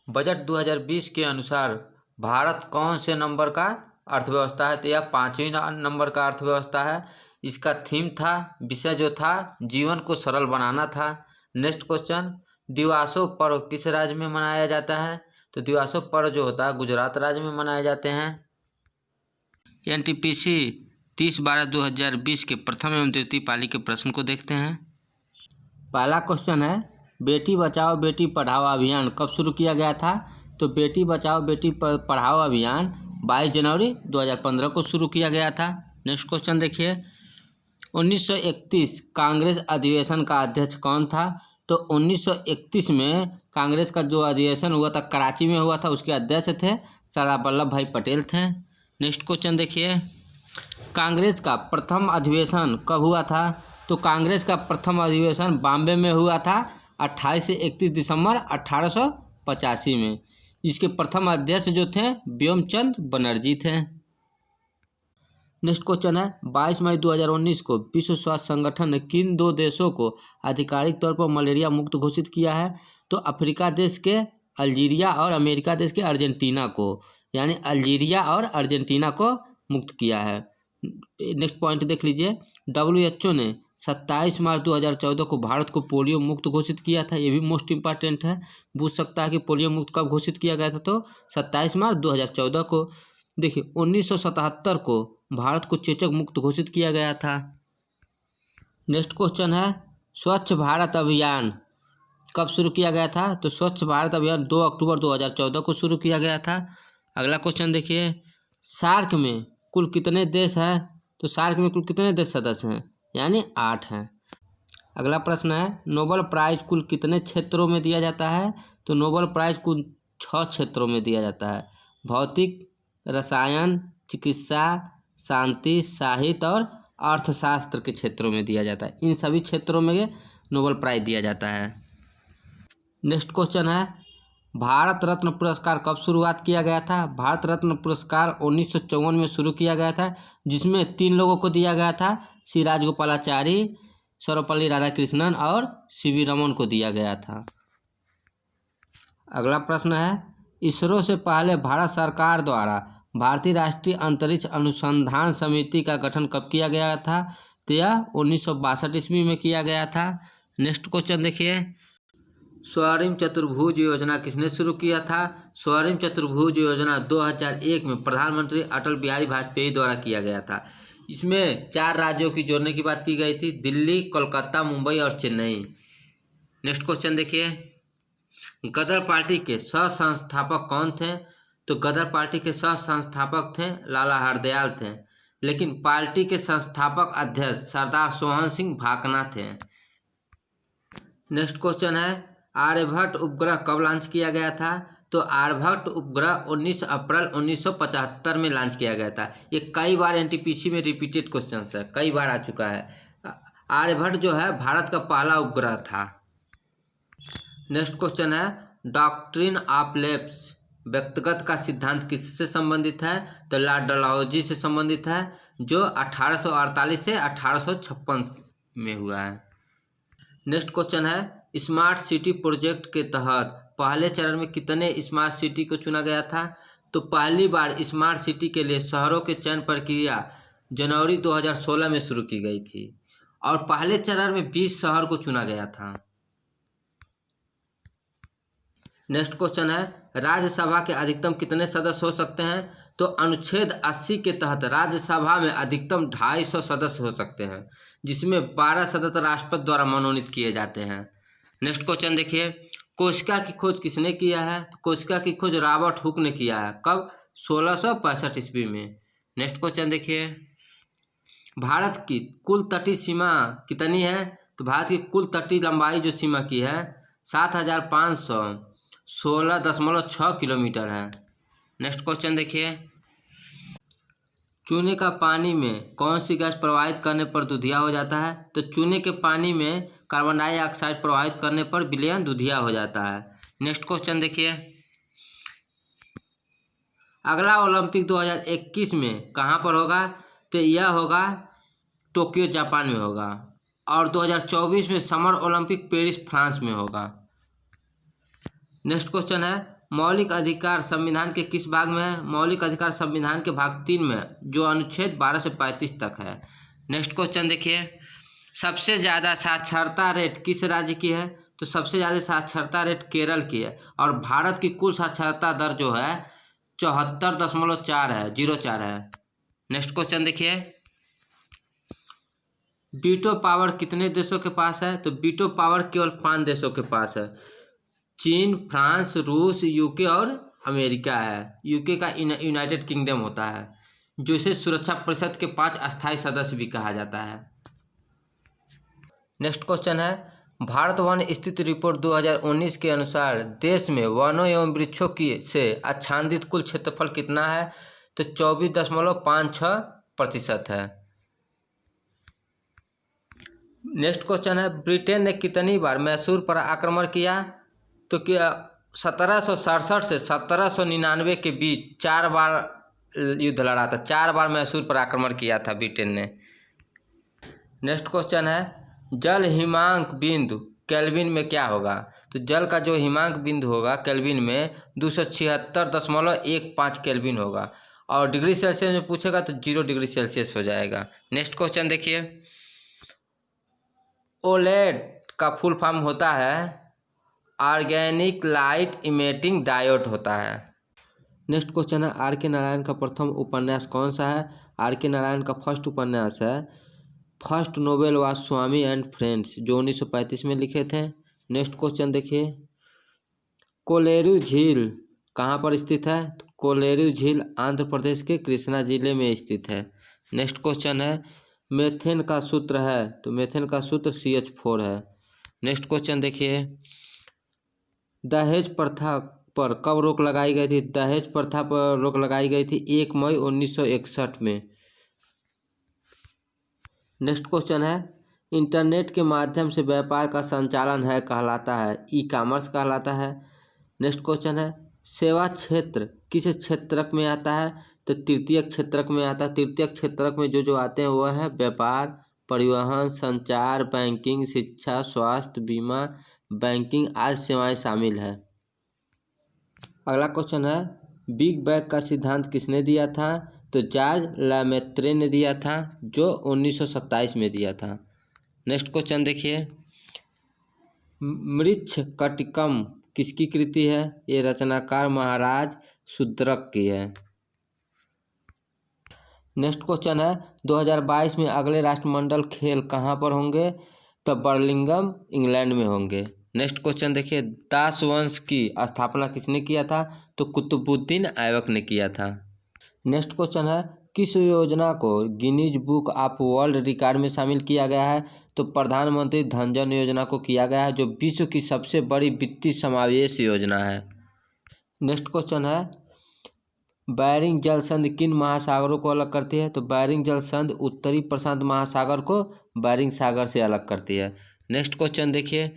बजट 2020 के अनुसार भारत कौन से नंबर का अर्थव्यवस्था है? तो यह 5वें नंबर का अर्थव्यवस्था है। इसका थीम था, विषय जो था, जीवन को सरल बनाना था। नेक्स्ट क्वेश्चन, दिवासो पर्व किस राज्य में मनाया जाता है? तो दिवासो पर्व जो होता है गुजरात राज्य में मनाए जाते हैं। एनटीपीसी 30/12/2020 के प्रथम एवं द्वितीय पाली के प्रश्न को देखते हैं। पहला क्वेश्चन है, बेटी बचाओ बेटी पढ़ाओ अभियान कब शुरू किया गया था? तो बेटी बचाओ बेटी पढ़ाओ अभियान 22 जनवरी 2015 को शुरू किया गया था। नेक्स्ट क्वेश्चन देखिए, 1931 कांग्रेस अधिवेशन का अध्यक्ष कौन था? तो 1931 में कांग्रेस का जो अधिवेशन हुआ था कराची में हुआ था, उसके अध्यक्ष थे सरदार वल्लभ भाई पटेल थे। नेक्स्ट क्वेश्चन देखिए, कांग्रेस का प्रथम अधिवेशन कब हुआ था? तो कांग्रेस का प्रथम अधिवेशन बॉम्बे में हुआ था 28 से 31 दिसंबर 1885 में। इसके प्रथम अध्यक्ष जो थे व्योमचंद बनर्जी थे। नेक्स्ट क्वेश्चन है, 22 मई 2019 को विश्व स्वास्थ्य संगठन ने किन 2 देशों को आधिकारिक तौर पर मलेरिया मुक्त घोषित किया है? तो अफ्रीका देश के अल्जीरिया और अमेरिका देश के अर्जेंटीना को, यानी अल्जीरिया और अर्जेंटीना को मुक्त किया है। नेक्स्ट पॉइंट देख लीजिए, WHO ने 27 मार्च 2014 को भारत को पोलियो मुक्त घोषित किया था। ये भी मोस्ट इम्पॉर्टेंट है, पूछ सकता है कि पोलियो मुक्त कब घोषित किया गया था? तो 27 मार्च 2014 को। देखिए 1977 को भारत को चेचक मुक्त घोषित किया गया था। नेक्स्ट क्वेश्चन है, स्वच्छ भारत अभियान कब शुरू किया गया था? तो स्वच्छ भारत अभियान 2 अक्टूबर 2014 को शुरू किया गया था। अगला क्वेश्चन देखिए, सार्क में कुल कितने देश हैं? तो सार्क में कुल कितने देश सदस्य हैं? यानी 8 हैं। अगला प्रश्न है, नोबेल प्राइज कुल कितने क्षेत्रों में दिया जाता है? तो नोबेल प्राइज कुल 6 क्षेत्रों में दिया जाता है। भौतिक, रसायन, चिकित्सा, शांति, साहित्य और अर्थशास्त्र के क्षेत्रों में दिया जाता है। इन सभी क्षेत्रों में नोबेल प्राइज दिया जाता है। नेक्स्ट क्वेश्चन है, भारत रत्न पुरस्कार कब शुरुआत किया गया था? भारत रत्न पुरस्कार 1954 में शुरू किया गया था, जिसमें 3 लोगों को दिया गया था, श्री राजगोपालाचारी, सर्वपल्ली राधाकृष्णन और सीवी रमन को दिया गया था। अगला प्रश्न है, इसरो से पहले भारत सरकार द्वारा भारतीय राष्ट्रीय अंतरिक्ष अनुसंधान समिति का गठन कब किया गया था? तो यह 1962 ईस्वी में किया गया था। नेक्स्ट क्वेश्चन देखिए, स्वर्णिम चतुर्भुज योजना किसने शुरू किया था? स्वर्णिम चतुर्भुज योजना 2001 में प्रधानमंत्री अटल बिहारी वाजपेयी द्वारा किया गया था। इसमें 4 राज्यों की जोड़ने की बात की गई थी, दिल्ली, कोलकाता, मुंबई और चेन्नई। नेक्स्ट क्वेश्चन देखिए, गदर पार्टी के सह संस्थापक कौन थे? तो गदर पार्टी के सह संस्थापक थे लाला हरदयाल थे, लेकिन पार्टी के संस्थापक अध्यक्ष सरदार सोहन सिंह भाकना थे। नेक्स्ट क्वेश्चन है, आर्यभट्ट उपग्रह कब लॉन्च किया गया था? तो आर्यभट्ट उपग्रह 19 अप्रैल 1975 में लॉन्च किया गया था। ये कई बार एनटीपीसी में रिपीटेड क्वेश्चन है, कई बार आ चुका है। आर्यभट्ट जो है भारत का पहला उपग्रह था। नेक्स्ट क्वेश्चन है, डॉक्ट्रिन ऑफ लेप्स व्यक्तिगत का सिद्धांत किससे संबंधित है? तो लॉर्ड डलहौजी से संबंधित है, जो 1848 से 1856 में हुआ है। नेक्स्ट क्वेश्चन है, स्मार्ट सिटी प्रोजेक्ट के तहत पहले चरण में कितने स्मार्ट सिटी को चुना गया था? तो पहली बार स्मार्ट सिटी के लिए शहरों के चयन प्रक्रिया जनवरी 2016 में शुरू की गई थी और पहले चरण में 20 शहर को चुना गया था। नेक्स्ट क्वेश्चन है, राज्यसभा के अधिकतम कितने सदस्य हो सकते हैं? तो अनुच्छेद 80 के तहत राज्यसभा में अधिकतम 250 सदस्य हो सकते हैं, जिसमें 12 सदस्य राष्ट्रपति द्वारा मनोनीत किए जाते हैं। नेक्स्ट क्वेश्चन देखिए, कोशिका की खोज किसने किया है? तो कोशिका की खोज रॉबर्ट हुक ने किया है। कब? 1665 ईस्वी में। नेक्स्ट क्वेश्चन देखिए, भारत की कुल तटीय सीमा कितनी है? तो भारत की कुल तटीय लंबाई जो सीमा की है 7516.6 किलोमीटर है। नेक्स्ट क्वेश्चन देखिए, चूने का पानी में कौन सी गैस प्रवाहित करने पर दुधिया हो जाता है? तो चूने के पानी में कार्बन डाइऑक्साइड प्रवाहित करने पर विलयन दुधिया हो जाता है। नेक्स्ट क्वेश्चन देखिए, अगला ओलंपिक 2021 में कहाँ पर होगा? तो यह होगा टोक्यो जापान में होगा और 2024 में समर ओलंपिक पेरिस फ्रांस में होगा। नेक्स्ट क्वेश्चन है, मौलिक अधिकार संविधान के किस भाग में है? मौलिक अधिकार संविधान के भाग 3 में, जो अनुच्छेद 12 से 35 तक है। नेक्स्ट क्वेश्चन देखिए, सबसे ज़्यादा साक्षरता रेट किस राज्य की है? तो सबसे ज़्यादा साक्षरता रेट केरल की है और भारत की कुल साक्षरता दर जो है 74.4 है, 04 है। नेक्स्ट क्वेश्चन देखिए, वीटो पावर कितने देशों के पास है? तो वीटो पावर केवल 5 देशों के पास है। चीन, फ्रांस, रूस, यूके और अमेरिका है। यूके का यूनाइटेड किंगडम होता है, जो इसे सुरक्षा परिषद के 5 अस्थायी सदस्य भी कहा जाता है। नेक्स्ट क्वेश्चन है, भारत वन स्थिति रिपोर्ट 2019 के अनुसार देश में वनों एवं वृक्षों की से आच्छादित कुल क्षेत्रफल कितना है? तो 24.56% है। नेक्स्ट क्वेश्चन है, ब्रिटेन ने कितनी बार मैसूर पर आक्रमण किया? तो क्या 1767 से 1799 के बीच 4 बार युद्ध लड़ा था। 4 बार मैसूर पर आक्रमण किया था ब्रिटेन ने। नेक्स्ट क्वेश्चन है, जल हिमांक बिंदु केल्विन में क्या होगा? तो जल का जो हिमांक बिंदु होगा केल्विन में 276.15 केल्विन होगा, और डिग्री सेल्सियस में पूछेगा तो 0 डिग्री सेल्सियस हो जाएगा। नेक्स्ट क्वेश्चन देखिए, ओलेड का फुल फॉर्म होता है ऑर्गेनिक लाइट इमेटिंग डायोड होता है। नेक्स्ट क्वेश्चन है, आर के नारायण का प्रथम उपन्यास कौन सा है? आर के नारायण का फर्स्ट उपन्यास है first novel was Swami and friends, जो 1935 में लिखे थे। नेक्स्ट क्वेश्चन देखिए, कोलेरू झील कहाँ पर स्थित है? तो कोलेरू झील आंध्र प्रदेश के कृष्णा जिले में स्थित है। नेक्स्ट क्वेश्चन है, मेथेन का सूत्र है? तो मेथेन का सूत्र CH4 है। नेक्स्ट क्वेश्चन देखिए, दहेज प्रथा पर कब रोक लगाई गई थी? दहेज प्रथा पर रोक लगाई गई थी 1 मई 1961 में। नेक्स्ट क्वेश्चन है, इंटरनेट के माध्यम से व्यापार का संचालन है कहलाता है ई-कॉमर्स कहलाता है। नेक्स्ट क्वेश्चन है, सेवा क्षेत्र किस क्षेत्रक में आता है? तो तृतीयक क्षेत्रक में आता है। तृतीयक क्षेत्रक में जो आते हैं वह है व्यापार, परिवहन, संचार, बैंकिंग, शिक्षा, स्वास्थ्य, बीमा, बैंकिंग आदि सेवाएं शामिल है। अगला क्वेश्चन है, बिग बैंग का सिद्धांत किसने दिया था? तो जॉर्ज लेमेत्रे ने दिया था, जो 1927 में दिया था। नेक्स्ट क्वेश्चन देखिए, मृच्छकटिकम किसकी कृति है? ये रचनाकार महाराज शूद्रक की है। नेक्स्ट क्वेश्चन है, 2022 में अगले राष्ट्रमंडल खेल कहाँ पर होंगे? तो बर्मिंघम इंग्लैंड में होंगे। नेक्स्ट क्वेश्चन देखिए, दास वंश की स्थापना किसने किया था? तो कुतुबुद्दीन ऐबक ने किया था। नेक्स्ट क्वेश्चन है, किस योजना को Guinness book of world record में शामिल किया गया है? तो प्रधानमंत्री धन जन योजना को किया गया है, जो विश्व की सबसे बड़ी वित्तीय समावेश योजना है। नेक्स्ट क्वेश्चन है, बैरिंग जल संधि किन महासागरों को अलग करती है? तो बैरिंग जल संधि उत्तरी प्रशांत महासागर को बैरिंग सागर से अलग करती है। नेक्स्ट क्वेश्चन देखिए,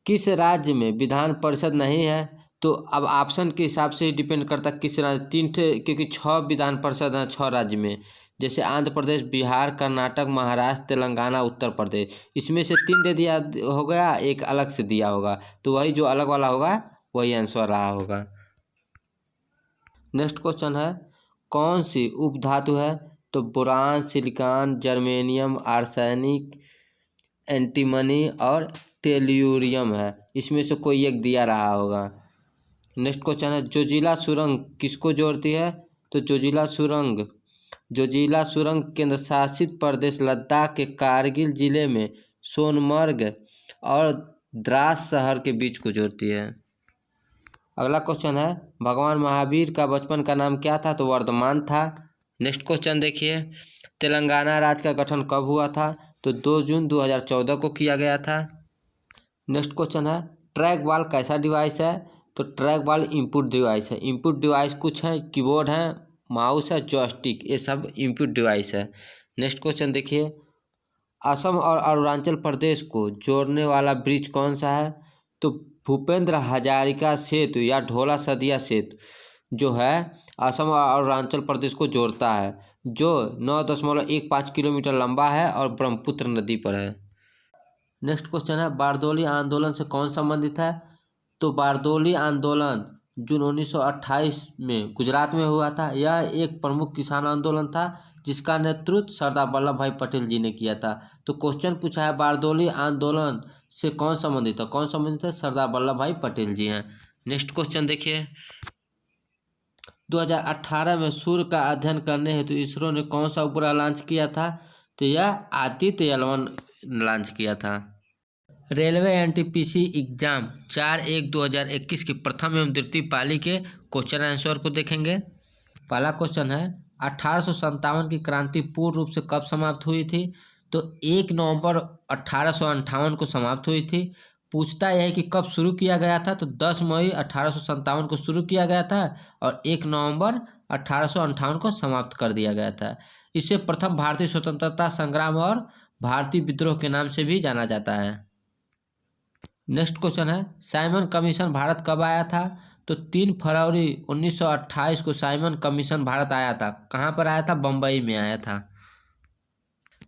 किस राज्य में विधान परिषद नहीं है? तो अब ऑप्शन के हिसाब से डिपेंड करता है किस राज्य। 3 थे, क्योंकि 6 विधान परिषद हैं 6 राज्य में, जैसे आंध्र प्रदेश, बिहार, कर्नाटक, महाराष्ट्र, तेलंगाना, उत्तर प्रदेश। इसमें से 3 दे दिया हो गया, एक अलग से दिया होगा, तो वही जो अलग वाला होगा वही आंसर रहा होगा। नेक्स्ट क्वेश्चन है, कौन सी उपधातु है? तो boron, silicon, germanium, arsenic, antimony और टेल्यूरियम है। इसमें से कोई एक दिया रहा होगा। नेक्स्ट क्वेश्चन है, जोजिला सुरंग किसको जोड़ती है? तो जोजिला सुरंग केंद्र शासित प्रदेश लद्दाख के कारगिल जिले में सोनमर्ग और द्रास शहर के बीच को जोड़ती है। अगला क्वेश्चन है, भगवान महावीर का बचपन का नाम क्या था? तो वर्धमान था। नेक्स्ट क्वेश्चन देखिए, तेलंगाना राज्य का गठन कब हुआ था? तो 2 जून 2014 को किया गया था। नेक्स्ट क्वेश्चन है, ट्रैक बॉल कैसा डिवाइस है? तो ट्रैक बॉल इनपुट डिवाइस है। इनपुट डिवाइस कुछ है, कीबोर्ड है, माउस है, जॉयस्टिक, ये सब इनपुट डिवाइस है। नेक्स्ट क्वेश्चन देखिए, असम और अरुणाचल प्रदेश को जोड़ने वाला ब्रिज कौन सा है? तो भूपेंद्र हजारिका सेतु या ढोला सदिया सेतु जो है असम और अरुणाचल प्रदेश को जोड़ता है, जो 9.15 किलोमीटर लंबा है और ब्रह्मपुत्र नदी पर है। नेक्स्ट क्वेश्चन है, बारदोली आंदोलन से कौन संबंधित है? तो बारदोली आंदोलन जून 1928 में गुजरात में हुआ था। यह एक प्रमुख किसान आंदोलन था जिसका नेतृत्व सरदार वल्लभ भाई पटेल जी ने किया था। तो क्वेश्चन पूछा है, बारदोली आंदोलन से कौन संबंधित है? कौन संबंधित है? सरदार वल्लभ भाई पटेल जी हैं। नेक्स्ट क्वेश्चन देखिए, 2018 में सूर्य का अध्ययन करने हेतु इसरो ने कौन सा उपग्रह लॉन्च किया था? तो यह आदित्य L1 लॉन्च किया था। रेलवे एनटीपीसी एग्जाम 4/1/2021 की प्रथम एवं द्वितीय पाली के क्वेश्चन आंसर को देखेंगे। पहला क्वेश्चन है 1857 की क्रांति पूर्ण रूप से कब समाप्त हुई थी? तो 1 नवंबर 1858 को समाप्त हुई थी। पूछता यह है कि कब शुरू किया गया था? तो 10 मई 1857 को शुरू किया गया था और 1 नवंबर 1858 को समाप्त कर दिया गया था। इसे प्रथम भारतीय स्वतंत्रता संग्राम और भारतीय विद्रोह के नाम से भी जाना जाता है। नेक्स्ट क्वेश्चन है साइमन कमीशन भारत कब आया था? तो 3 फरवरी 1928 को साइमन कमीशन भारत आया था। कहाँ पर आया था? बम्बई में आया था।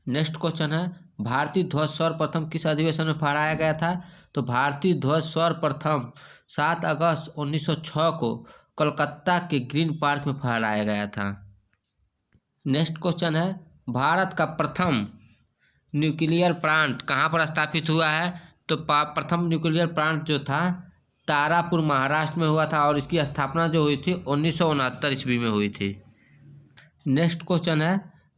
नेक्स्ट क्वेश्चन है भारतीय ध्वज सर्वप्रथम किस अधिवेशन में फहराया गया था? तो भारतीय ध्वज सर्वप्रथम 7 अगस्त 1906 को कोलकाता के ग्रीन पार्क में फहराया गया था। नेक्स्ट क्वेश्चन है भारत का प्रथम न्यूक्लियर प्लांट कहाँ पर स्थापित हुआ है? तो प्रथम न्यूक्लियर प्लांट जो था तारापुर महाराष्ट्र में हुआ था और इसकी स्थापना जो हुई थी 1969 ईस्वी में हुई थी। नेक्स्ट क्वेश्चन है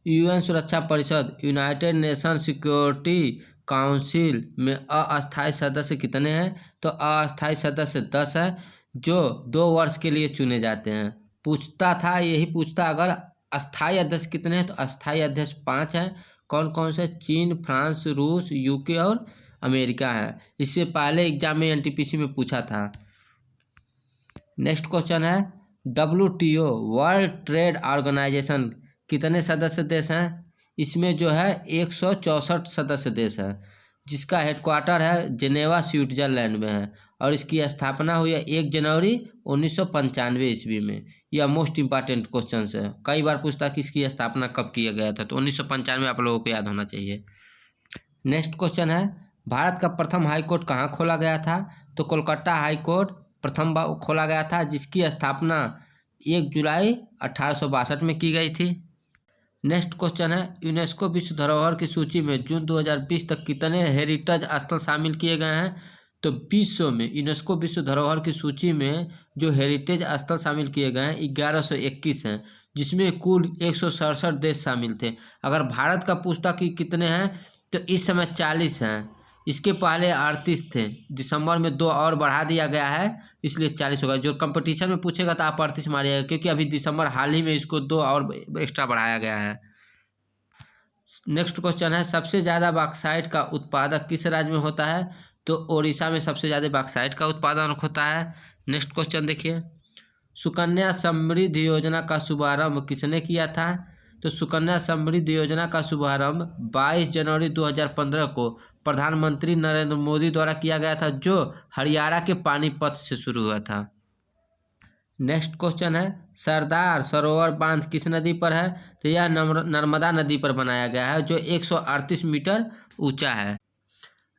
यूएन सुरक्षा परिषद यूनाइटेड नेशन सिक्योरिटी काउंसिल में अस्थायी सदस्य कितने हैं? तो अस्थायी सदस्य 10 हैं जो 2 वर्ष के लिए चुने जाते हैं। यही पूछता अगर अस्थायी अध्यक्ष कितने हैं? तो अस्थायी अध्यक्ष 5 हैं। कौन कौन से? चीन, फ्रांस, रूस, यूके और अमेरिका है। इससे पहले एग्जाम में एनटीपीसी में पूछा था। नेक्स्ट क्वेश्चन है WTO वर्ल्ड ट्रेड ऑर्गेनाइजेशन कितने सदस्य देश हैं? इसमें जो है 164 सदस्य देश हैं जिसका हेडक्वार्टर है जेनेवा स्विट्जरलैंड में है और इसकी स्थापना हुई है 1 जनवरी 1995 ईस्वी में। यह मोस्ट इंपॉर्टेंट क्वेश्चन है, कई बार पूछता कि इसकी स्थापना कब किया गया था। तो 1995 आप लोगों को याद होना चाहिए। नेक्स्ट क्वेश्चन है भारत का प्रथम हाईकोर्ट कहाँ खोला गया था? तो कोलकाता हाईकोर्ट प्रथम बार खोला गया था जिसकी स्थापना 1 जुलाई 1862 में की गई थी। नेक्स्ट क्वेश्चन है यूनेस्को विश्व धरोहर की सूची में जून 2020 तक कितने हेरिटेज स्थल शामिल किए गए हैं? तो विश्व में यूनेस्को विश्व धरोहर की सूची में जो हेरिटेज स्थल शामिल किए गए हैं 1121 हैं जिसमें कुल 167 देश शामिल थे। अगर भारत का पूछता कि कितने हैं तो इस समय 40 हैं। इसके पहले 38 थे, दिसंबर में 2 और बढ़ा दिया गया है इसलिए 40 होगा। जो कंपटीशन में पूछेगा तो आप 38 मारिएगा क्योंकि अभी दिसंबर हाल ही में इसको 2 और एक्स्ट्रा बढ़ाया गया है। नेक्स्ट क्वेश्चन है सबसे ज़्यादा बॉक्साइट का उत्पादक किस राज्य में होता है? तो ओडिशा में सबसे ज़्यादा बॉक्साइट का उत्पादन होता है। नेक्स्ट क्वेश्चन देखिए सुकन्या समृद्धि योजना का शुभारंभ किसने किया था? तो सुकन्या समृद्धि योजना का शुभारंभ 22 जनवरी 2015 को प्रधानमंत्री नरेंद्र मोदी द्वारा किया गया था जो हरियाणा के पानीपत से शुरू हुआ था। नेक्स्ट क्वेश्चन है सरदार सरोवर बांध किस नदी पर है? तो यह नर्मदा नदी पर बनाया गया है जो 138 मीटर ऊंचा है।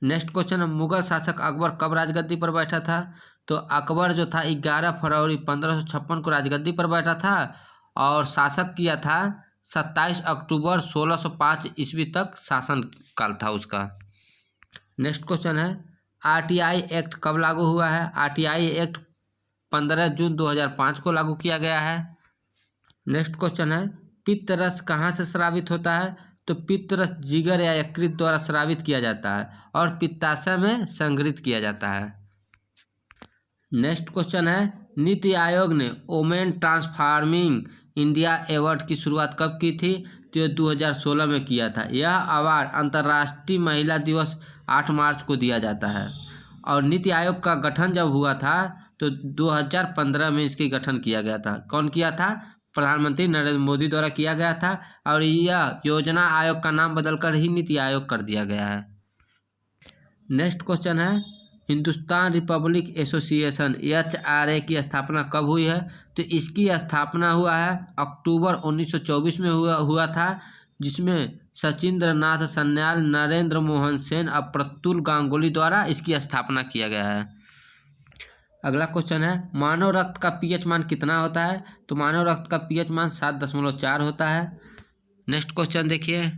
नेक्स्ट क्वेश्चन है मुगल शासक अकबर कब राजगद्दी पर बैठा था? तो अकबर जो था 11 फरवरी 1556 को राजगद्दी पर बैठा था और शासक किया था 27 अक्टूबर 1605 ईस्वी तक शासन काल था उसका। नेक्स्ट क्वेश्चन है आरटीआई एक्ट कब लागू हुआ है? आरटीआई एक्ट 15 जून 2005 को लागू किया गया है। नेक्स्ट क्वेश्चन है पित्त रस कहाँ से स्रावित होता है? तो पित्त रस जिगर या यकृत द्वारा स्रावित किया जाता है और पित्ताशय में संग्रहित किया जाता है। नेक्स्ट क्वेश्चन है नीति आयोग ने वोमेन ट्रांसफॉर्मिंग इंडिया अवार्ड की शुरुआत कब की थी? तो यह 2016 में किया था। यह अवार्ड अंतर्राष्ट्रीय महिला दिवस 8 मार्च को दिया जाता है और नीति आयोग का गठन जब हुआ था तो 2015 में इसकी गठन किया गया था। कौन किया था? प्रधानमंत्री नरेंद्र मोदी द्वारा किया गया था और यह योजना आयोग का नाम बदलकर ही नीति आयोग कर दिया गया है। नेक्स्ट क्वेश्चन है हिंदुस्तान रिपब्लिक एसोसिएशन HRA की स्थापना कब हुई है? तो इसकी स्थापना हुआ है अक्टूबर 1924 में हुआ था जिसमें सचिंद्र नाथ सन्याल, नरेंद्र मोहन सेन और प्रतुल गांगुली द्वारा इसकी स्थापना किया गया है। अगला क्वेश्चन है मानव रक्त का पीएच मान कितना होता है? तो मानव रक्त का पीएच मान 7.4 होता है। नेक्स्ट क्वेश्चन देखिए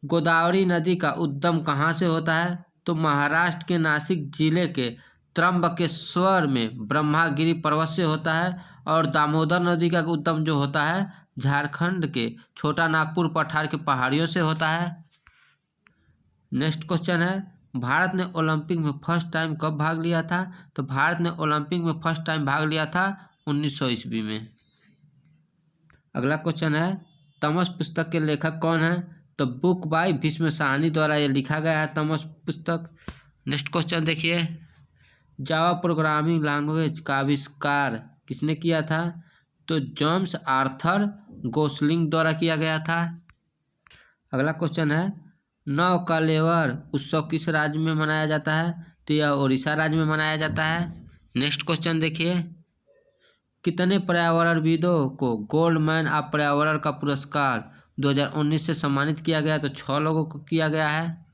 गोदावरी नदी का उद्गम कहाँ से होता है? तो महाराष्ट्र के नासिक जिले के त्र्यंबकेश्वर में ब्रह्मागिरी पर्वत से होता है और दामोदर नदी का उद्गम जो होता है झारखंड के छोटा नागपुर पठार के पहाड़ियों से होता है। नेक्स्ट क्वेश्चन है, भारत ने ओलंपिक में फर्स्ट टाइम कब भाग लिया था? तो भारत ने ओलंपिक में फर्स्ट टाइम भाग लिया था 1900 ईस्वी में। अगला क्वेश्चन है, तमस पुस्तक के लेखक कौन है? तो बुक बाय भीष्म साहनी द्वारा ये लिखा गया है तमस पुस्तक। नेक्स्ट क्वेश्चन देखिए, जावा प्रोग्रामिंग लैंग्वेज का आविष्कार किसने किया था? तो जेम्स आर्थर गोसलिंग द्वारा किया गया था। अगला क्वेश्चन है, नौकालेवर उत्सव किस राज्य में मनाया जाता है? तो यह उड़ीसा राज्य में मनाया जाता है। नेक्स्ट क्वेश्चन देखिए, कितने पर्यावरणविदों को गोल्डमैन ऑफ पर्यावरण का पुरस्कार 2019 से सम्मानित किया गया? तो 6 लोगों को किया गया है।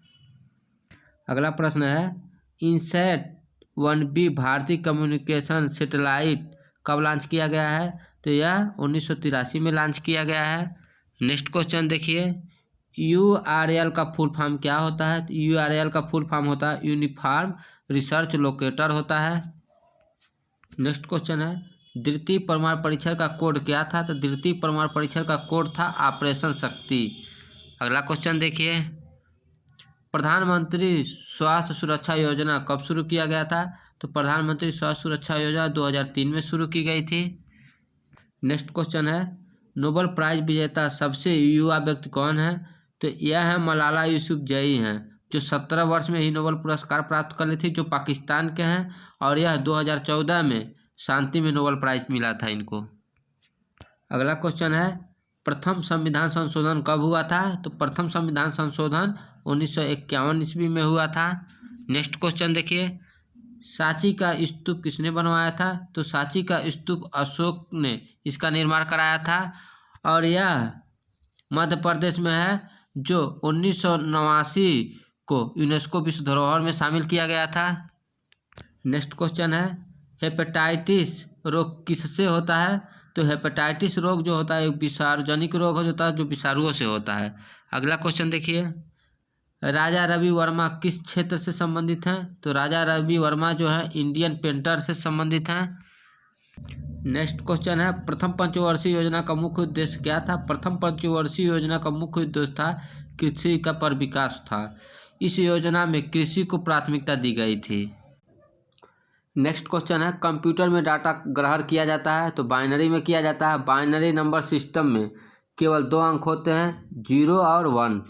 अगला प्रश्न है, इनसैट 1B भारतीय कम्युनिकेशन सैटेलाइट कब लॉन्च किया गया है? तो यह 1983 में लॉन्च किया गया है। नेक्स्ट क्वेश्चन देखिए, URL का फुल फॉर्म क्या होता है? तो URL का फुल फॉर्म होता है यूनिफॉर्म रिसर्च लोकेटर होता है। नेक्स्ट क्वेश्चन है, द्वितीय परमाणु परीक्षण का कोड क्या था? तो द्वितीय परमाणु परीक्षण का कोड था ऑपरेशन शक्ति। अगला क्वेश्चन देखिए, प्रधानमंत्री स्वास्थ्य सुरक्षा योजना कब शुरू किया गया था? तो प्रधानमंत्री स्वास्थ्य सुरक्षा योजना 2003 में शुरू की गई थी। नेक्स्ट क्वेश्चन है, नोबेल प्राइज विजेता सबसे युवा व्यक्ति कौन है? तो यह है मलाला यूसुफजई हैं, जो 17 वर्ष में ही नोबेल पुरस्कार प्राप्त कर ली थी, जो पाकिस्तान के हैं, और यह 2014 में शांति में नोबेल प्राइज मिला था इनको। अगला क्वेश्चन है, प्रथम संविधान संशोधन कब हुआ था? तो प्रथम संविधान संशोधन 1951 ईस्वी में हुआ था। नेक्स्ट क्वेश्चन देखिए, सांची का स्तूप किसने बनवाया था? तो सांची का स्तूप अशोक ने इसका निर्माण कराया था और यह मध्य प्रदेश में है, जो 1989 को यूनेस्को विश्व धरोहर में शामिल किया गया था। नेक्स्ट क्वेश्चन है, हेपेटाइटिस रोग किससे होता है? तो हेपेटाइटिस रोग जो होता है एक विषाणुजनिक रोग होता है, जो विषाणुओं से होता है। अगला क्वेश्चन देखिए, राजा रवि वर्मा किस क्षेत्र से संबंधित हैं? तो राजा रवि वर्मा जो है इंडियन पेंटर से संबंधित हैं। नेक्स्ट क्वेश्चन है, प्रथम पंचवर्षीय योजना का मुख्य उद्देश्य क्या था? प्रथम पंचवर्षीय योजना का मुख्य उद्देश्य था कृषि का पर विकास था। इस योजना में कृषि को प्राथमिकता दी गई थी। नेक्स्ट क्वेश्चन है, कंप्यूटर में डाटा ग्रहण किया जाता है तो बाइनरी में किया जाता है। बाइनरी नंबर सिस्टम में केवल 2 अंक होते हैं, 0 और 1।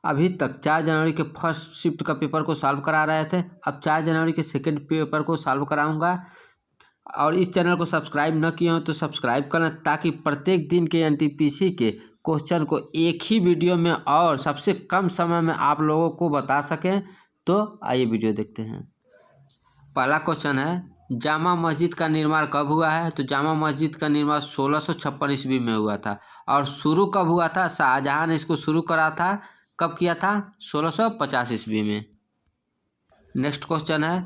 अभी तक 4 जनवरी के फर्स्ट शिफ्ट का पेपर को सॉल्व करा रहे थे, अब 4 जनवरी के सेकंड पेपर को सॉल्व कराऊंगा। और इस चैनल को सब्सक्राइब न किए हो तो सब्सक्राइब करना, ताकि प्रत्येक दिन के NTPC के क्वेश्चन को एक ही वीडियो में और सबसे कम समय में आप लोगों को बता सकें। तो आइए वीडियो देखते हैं। पहला क्वेश्चन है, जामा मस्जिद का निर्माण कब हुआ है? तो जामा मस्जिद का निर्माण 1656 ईस्वी में हुआ था। और शुरू कब हुआ था? शाहजहां ने इसको शुरू करा था। कब किया था? 1650 ईस्वी में। नेक्स्ट क्वेश्चन है,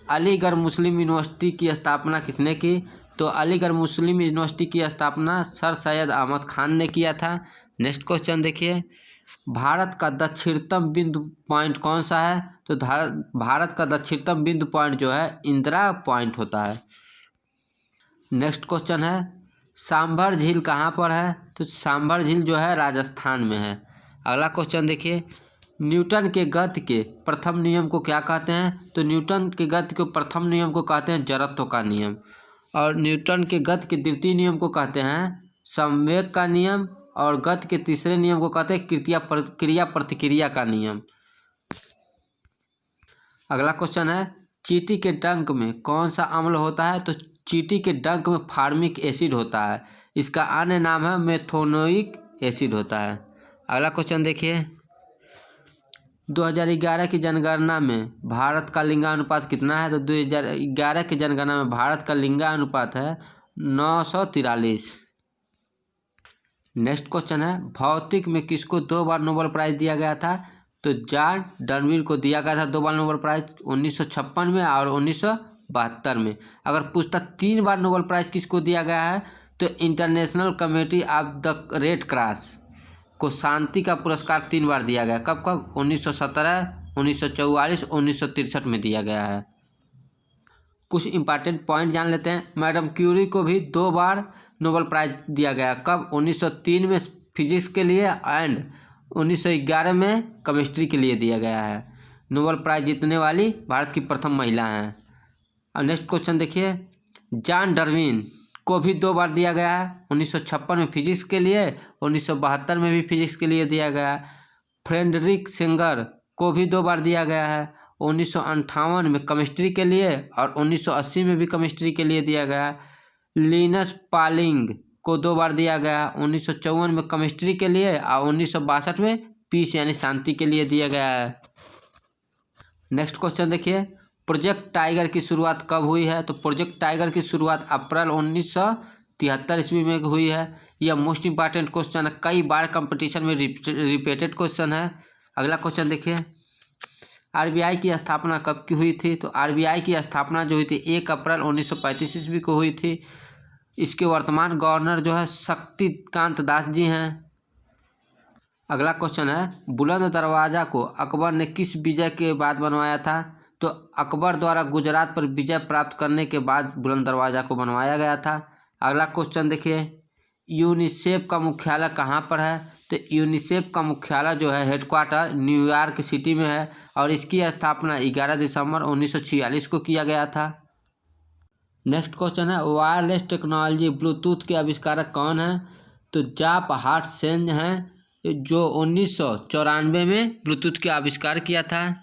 अलीगढ़ मुस्लिम यूनिवर्सिटी की स्थापना किसने की? तो अलीगढ़ मुस्लिम यूनिवर्सिटी की स्थापना सर सैयद अहमद खान ने किया था। नेक्स्ट क्वेश्चन देखिए, भारत का दक्षिणतम बिंदु पॉइंट कौन सा है? तो भारत का दक्षिणतम बिंदु पॉइंट जो है इंदिरा पॉइंट होता है। नेक्स्ट क्वेश्चन है, सांभर झील कहाँ पर है? तो सांभर झील जो है राजस्थान में है। अगला क्वेश्चन देखिए, न्यूटन के गति के प्रथम नियम को क्या कहते हैं? तो न्यूटन के गति के प्रथम नियम को कहते हैं जड़त्व का नियम। और न्यूटन के गति के द्वितीय नियम को कहते हैं संवेग का नियम। और गति के तीसरे नियम को कहते हैं क्रिया प्रतिक्रिया का नियम। अगला क्वेश्चन है, चींटी के डंक में कौन सा अम्ल होता है? तो चींटी के डंक में फार्मिक एसिड होता है। इसका अन्य नाम है मेथोनोइक एसिड होता है। अगला क्वेश्चन देखिए, 2011 की जनगणना में भारत का लिंगानुपात कितना है? तो 2011 की जनगणना में भारत का लिंगानुपात है 943। नेक्स्ट क्वेश्चन है, भौतिक में किसको 2 बार नोबेल प्राइज दिया गया था? तो जॉन डनवीर को दिया गया था 2 बार नोबेल प्राइज, 1956 में और 1972 में। अगर पूछता 3 बार नोबेल प्राइज किसको दिया गया है? तो international committee of the red cross को शांति का पुरस्कार 3 बार दिया गया। कब कब? 1917, 1944, 1963 में दिया गया है। कुछ इंपॉर्टेंट पॉइंट जान लेते हैं। मैडम क्यूरी को भी 2 बार नोबेल प्राइज दिया गया। कब? 1903 में फिजिक्स के लिए एंड 1911 में केमिस्ट्री के लिए दिया गया है। नोबेल प्राइज जीतने वाली भारत की प्रथम महिला हैं। अब नेक्स्ट क्वेश्चन देखिए, जॉन डार्विन को भी 2 बार दिया गया है। 1956 में फिजिक्स के लिए, 1972 में भी फिजिक्स के लिए दिया गया है। फ्रेडरिक सेंगर को भी 2 बार दिया गया है। 1958 में केमिस्ट्री के लिए और 1980 में भी केमिस्ट्री के लिए दिया गया है। लिनस पॉलिंग को 2 बार दिया गया। 1954 में केमिस्ट्री के लिए और 1962 में पीस यानी शांति के लिए दिया गया है। नेक्स्ट क्वेश्चन देखिए, प्रोजेक्ट टाइगर की शुरुआत कब हुई है? तो प्रोजेक्ट टाइगर की शुरुआत अप्रैल 1973 ईस्वी में हुई है। यह मोस्ट इंपॉर्टेंट क्वेश्चन है, कई बार कंपटीशन में रिपीटेड क्वेश्चन है। अगला क्वेश्चन देखिए, आरबीआई की स्थापना कब की हुई थी? तो आरबीआई की स्थापना जो हुई थी 1 अप्रैल 1935 ईस्वी को हुई थी। इसके वर्तमान गवर्नर जो है शक्तिकांत दास जी हैं। अगला क्वेश्चन है, बुलंद दरवाजा को अकबर ने किस विजय के बाद बनवाया था? तो अकबर द्वारा गुजरात पर विजय प्राप्त करने के बाद बुलंद दरवाजा को बनवाया गया था। अगला क्वेश्चन देखिए, यूनिसेफ का मुख्यालय कहाँ पर है? तो यूनिसेफ का मुख्यालय जो है हेडक्वार्टर न्यूयॉर्क सिटी में है और इसकी स्थापना 11 दिसंबर 1946 को किया गया था। नेक्स्ट क्वेश्चन है, वायरलेस टेक्नोलॉजी ब्लूटूथ के आविष्कारक कौन है? तो जाप हार्टसेन हैं, जो 1994 में ब्लूटूथ के आविष्कार किया था।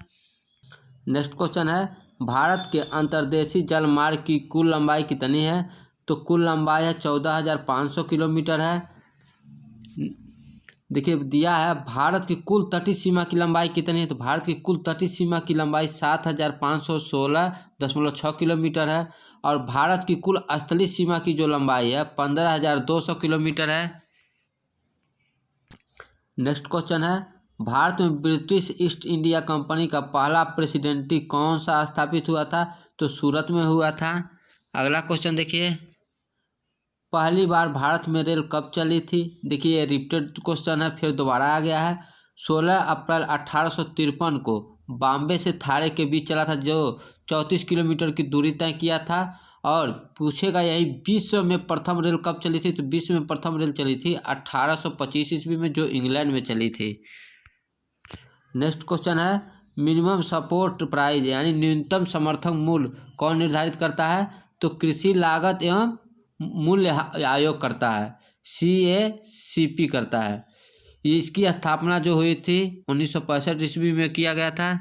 नेक्स्ट क्वेश्चन है, भारत के अंतर्देशीय जल मार्ग की कुल लंबाई कितनी है? तो कुल लंबाई है 14,500 किलोमीटर है। देखिए दिया है भारत की कुल तटीय सीमा की लंबाई कितनी है? तो भारत की कुल तटीय सीमा की लंबाई 7,516.6 किलोमीटर है और भारत की कुल स्थलीय सीमा की जो लंबाई है 15,200 किलोमीटर है। नेक्स्ट क्वेश्चन है, भारत में ब्रिटिश ईस्ट इंडिया कंपनी का पहला प्रेसिडेंटी कौन सा स्थापित हुआ था? तो सूरत में हुआ था। अगला क्वेश्चन देखिए, पहली बार भारत में रेल कब चली थी? देखिए ये रिपीटेड क्वेश्चन है, फिर दोबारा आ गया है। 16 अप्रैल 1853 को बॉम्बे से थाने के बीच चला था, जो 34 किलोमीटर की दूरी तय किया था। और पूछेगा यही विश्व में प्रथम रेल कब चली थी? तो विश्व में प्रथम रेल चली थी 1825 ईस्वी में, जो इंग्लैंड में चली थी। नेक्स्ट क्वेश्चन है, मिनिमम सपोर्ट प्राइस यानी न्यूनतम समर्थन मूल्य कौन निर्धारित करता है? तो कृषि लागत एवं मूल्य आयोग करता है, CACP करता है। इसकी स्थापना जो हुई थी 1965 ईस्वी में किया गया था।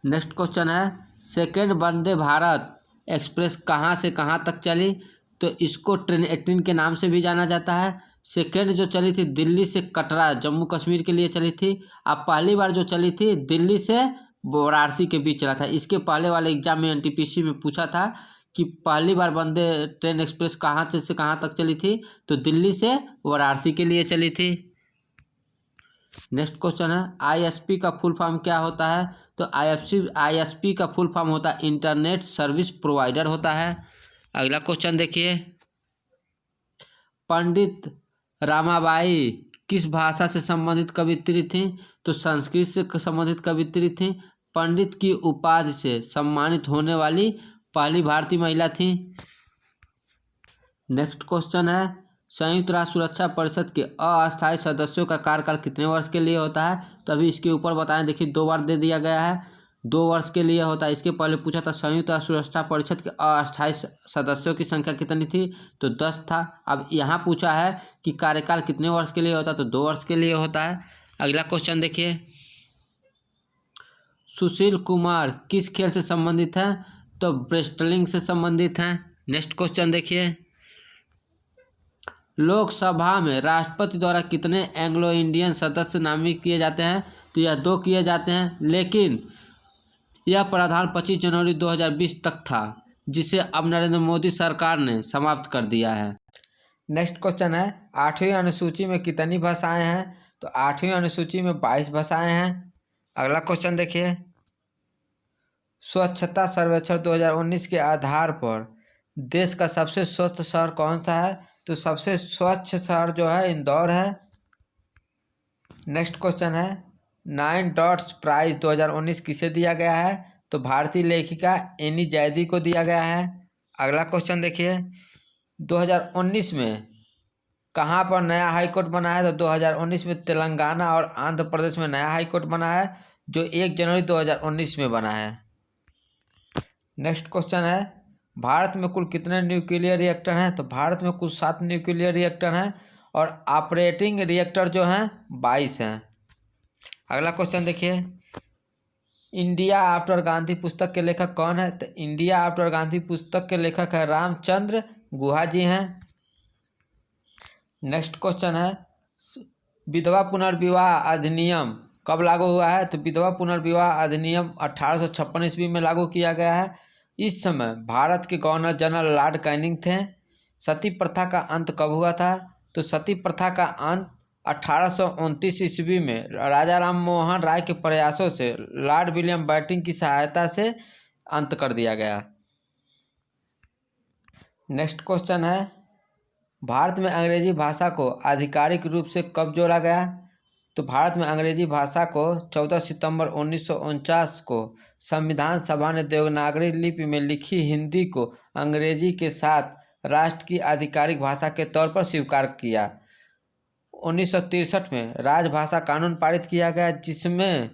नेक्स्ट क्वेश्चन है, सेकेंड वंदे भारत एक्सप्रेस कहाँ से कहाँ तक चली? तो इसको ट्रेन 18 के नाम से भी जाना जाता है। सेकेंड जो चली थी दिल्ली से कटरा जम्मू कश्मीर के लिए चली थी। अब पहली बार जो चली थी दिल्ली से वाराणसी के बीच चला था। इसके पहले वाले एग्जाम में NTPC में पूछा था कि पहली बार वंदे ट्रेन एक्सप्रेस कहाँ से कहाँ तक चली थी? तो दिल्ली से वाराणसी के लिए चली थी। नेक्स्ट क्वेश्चन है, ISP का फुल फॉर्म क्या होता है? तो ISP का फुल फॉर्म होता है इंटरनेट सर्विस प्रोवाइडर होता है। अगला क्वेश्चन देखिए, पंडित रामाबाई किस भाषा से संबंधित कवियत्री थी? तो संस्कृत से संबंधित कवियत्री थी। पंडित की उपाधि से सम्मानित होने वाली पहली भारतीय महिला थी। नेक्स्ट क्वेश्चन है, संयुक्त राष्ट्र सुरक्षा परिषद के अस्थायी सदस्यों का कार्यकाल कितने वर्ष के लिए होता है? तो अभी इसके ऊपर बताएं, देखिए 2 बार दे दिया गया है, 2 वर्ष के लिए होता है। इसके पहले पूछा था संयुक्त राष्ट्र सुरक्षा परिषद के अस्थायी सदस्यों की संख्या कितनी थी? तो 10 था। अब यहाँ पूछा है कि कार्यकाल कितने वर्ष के लिए होता है? तो 2 वर्ष के लिए होता है। अगला क्वेश्चन देखिए, सुशील कुमार किस खेल से संबंधित है? तो रेसलिंग से संबंधित हैं। नेक्स्ट क्वेश्चन देखिए, लोकसभा में राष्ट्रपति द्वारा कितने एंग्लो इंडियन सदस्य नामित किए जाते हैं? तो यह 2 किए जाते हैं, लेकिन यह प्रावधान 25 जनवरी 2020 तक था, जिसे अब नरेंद्र मोदी सरकार ने समाप्त कर दिया है। नेक्स्ट क्वेश्चन है, 8वीं अनुसूची में कितनी भाषाएं हैं? तो 8वीं अनुसूची में 22 भाषाएं हैं। अगला क्वेश्चन देखिए, स्वच्छता सर्वेक्षण 2019 के आधार पर देश का सबसे स्वच्छ शहर कौन सा है? तो सबसे स्वच्छ शहर जो है इंदौर है। नेक्स्ट क्वेश्चन है, 9 डॉट्स प्राइज 2019 किसे दिया गया है? तो भारतीय लेखिका एनी जैदी को दिया गया है। अगला क्वेश्चन देखिए, 2019 में कहाँ पर नया हाई कोर्ट बना है? तो 2019 में तेलंगाना और आंध्र प्रदेश में नया हाई कोर्ट बना है, जो 1 जनवरी 2019 में बना है। नेक्स्ट क्वेश्चन है, भारत में कुल कितने न्यूक्लियर रिएक्टर हैं? तो भारत में कुल 7 न्यूक्लियर रिएक्टर हैं और ऑपरेटिंग रिएक्टर जो हैं 22 हैं। अगला क्वेश्चन देखिए, इंडिया आफ्टर गांधी पुस्तक के लेखक कौन है? तो इंडिया आफ्टर गांधी पुस्तक के लेखक है रामचंद्र गुहा जी हैं। नेक्स्ट क्वेश्चन है, विधवा पुनर्विवाह अधिनियम कब लागू हुआ है? तो विधवा पुनर्विवाह अधिनियम 1856 ईस्वी में लागू किया गया है। इस समय भारत के गवर्नर जनरल लॉर्ड कैनिंग थे। सती प्रथा का अंत कब हुआ था? तो सती प्रथा का अंत 1829 ईस्वी में राजा राम मोहन राय के प्रयासों से लॉर्ड विलियम बेंटिंक की सहायता से अंत कर दिया गया। नेक्स्ट क्वेश्चन है, भारत में अंग्रेजी भाषा को आधिकारिक रूप से कब जोड़ा गया? तो भारत में अंग्रेजी भाषा को 14 सितंबर 1949 को संविधान सभा ने देवनागरी लिपि में लिखी हिंदी को अंग्रेजी के साथ राष्ट्र की आधिकारिक भाषा के तौर पर स्वीकार किया। 1963 में राजभाषा कानून पारित किया गया, जिसमें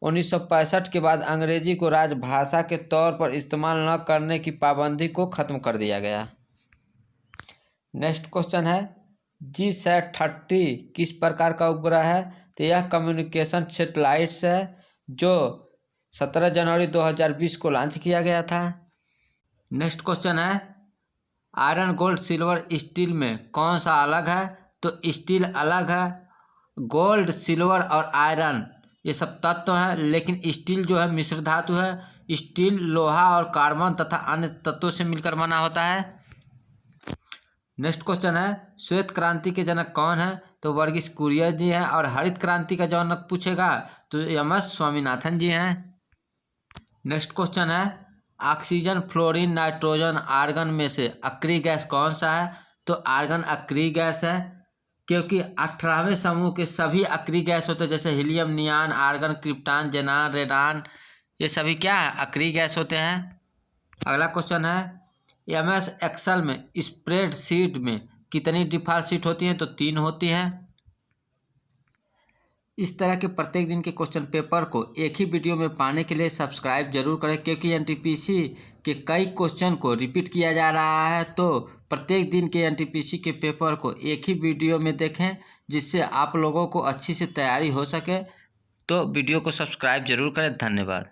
1965 के बाद अंग्रेजी को राजभाषा के तौर पर इस्तेमाल न करने की पाबंदी को खत्म कर दिया गया। नेक्स्ट क्वेश्चन है, GSAT-30 किस प्रकार का उपग्रह है? तो यह कम्युनिकेशन सैटेलाइट्स है जो 17 जनवरी 2020 को लॉन्च किया गया था। नेक्स्ट क्वेश्चन है, आयरन गोल्ड सिल्वर स्टील में कौन सा अलग है? तो स्टील अलग है, गोल्ड सिल्वर और आयरन ये सब तत्व हैं, लेकिन स्टील जो है मिश्र धातु है। स्टील लोहा और कार्बन तथा अन्य तत्वों से मिलकर बना होता है। नेक्स्ट क्वेश्चन है, श्वेत क्रांति के जनक कौन है? तो वर्गीस कुरियन जी हैं। और हरित क्रांति का जनक पूछेगा तो MS स्वामीनाथन जी हैं। नेक्स्ट क्वेश्चन है, ऑक्सीजन, फ्लोरीन, नाइट्रोजन, आर्गन में से अक्रिय गैस कौन सा है? तो आर्गन अक्रिय गैस है, क्योंकि 18वें समूह के सभी अक्रिय गैस होते हैं, जैसे हीलियम, नियान, आर्गन, क्रिप्टॉन, जेनान, रेडान, ये सभी क्या है? अक्रिय गैस होते हैं। अगला क्वेश्चन है, MS एक्सेल में स्प्रेडशीट में कितनी डिफ़ॉल्ट शीट होती हैं? तो 3 होती हैं। इस तरह के प्रत्येक दिन के क्वेश्चन पेपर को एक ही वीडियो में पाने के लिए सब्सक्राइब जरूर करें, क्योंकि NTPC के कई क्वेश्चन को रिपीट किया जा रहा है। तो प्रत्येक दिन के NTPC के पेपर को एक ही वीडियो में देखें, जिससे आप लोगों को अच्छी से तैयारी हो सके। तो वीडियो को सब्सक्राइब जरूर करें। धन्यवाद।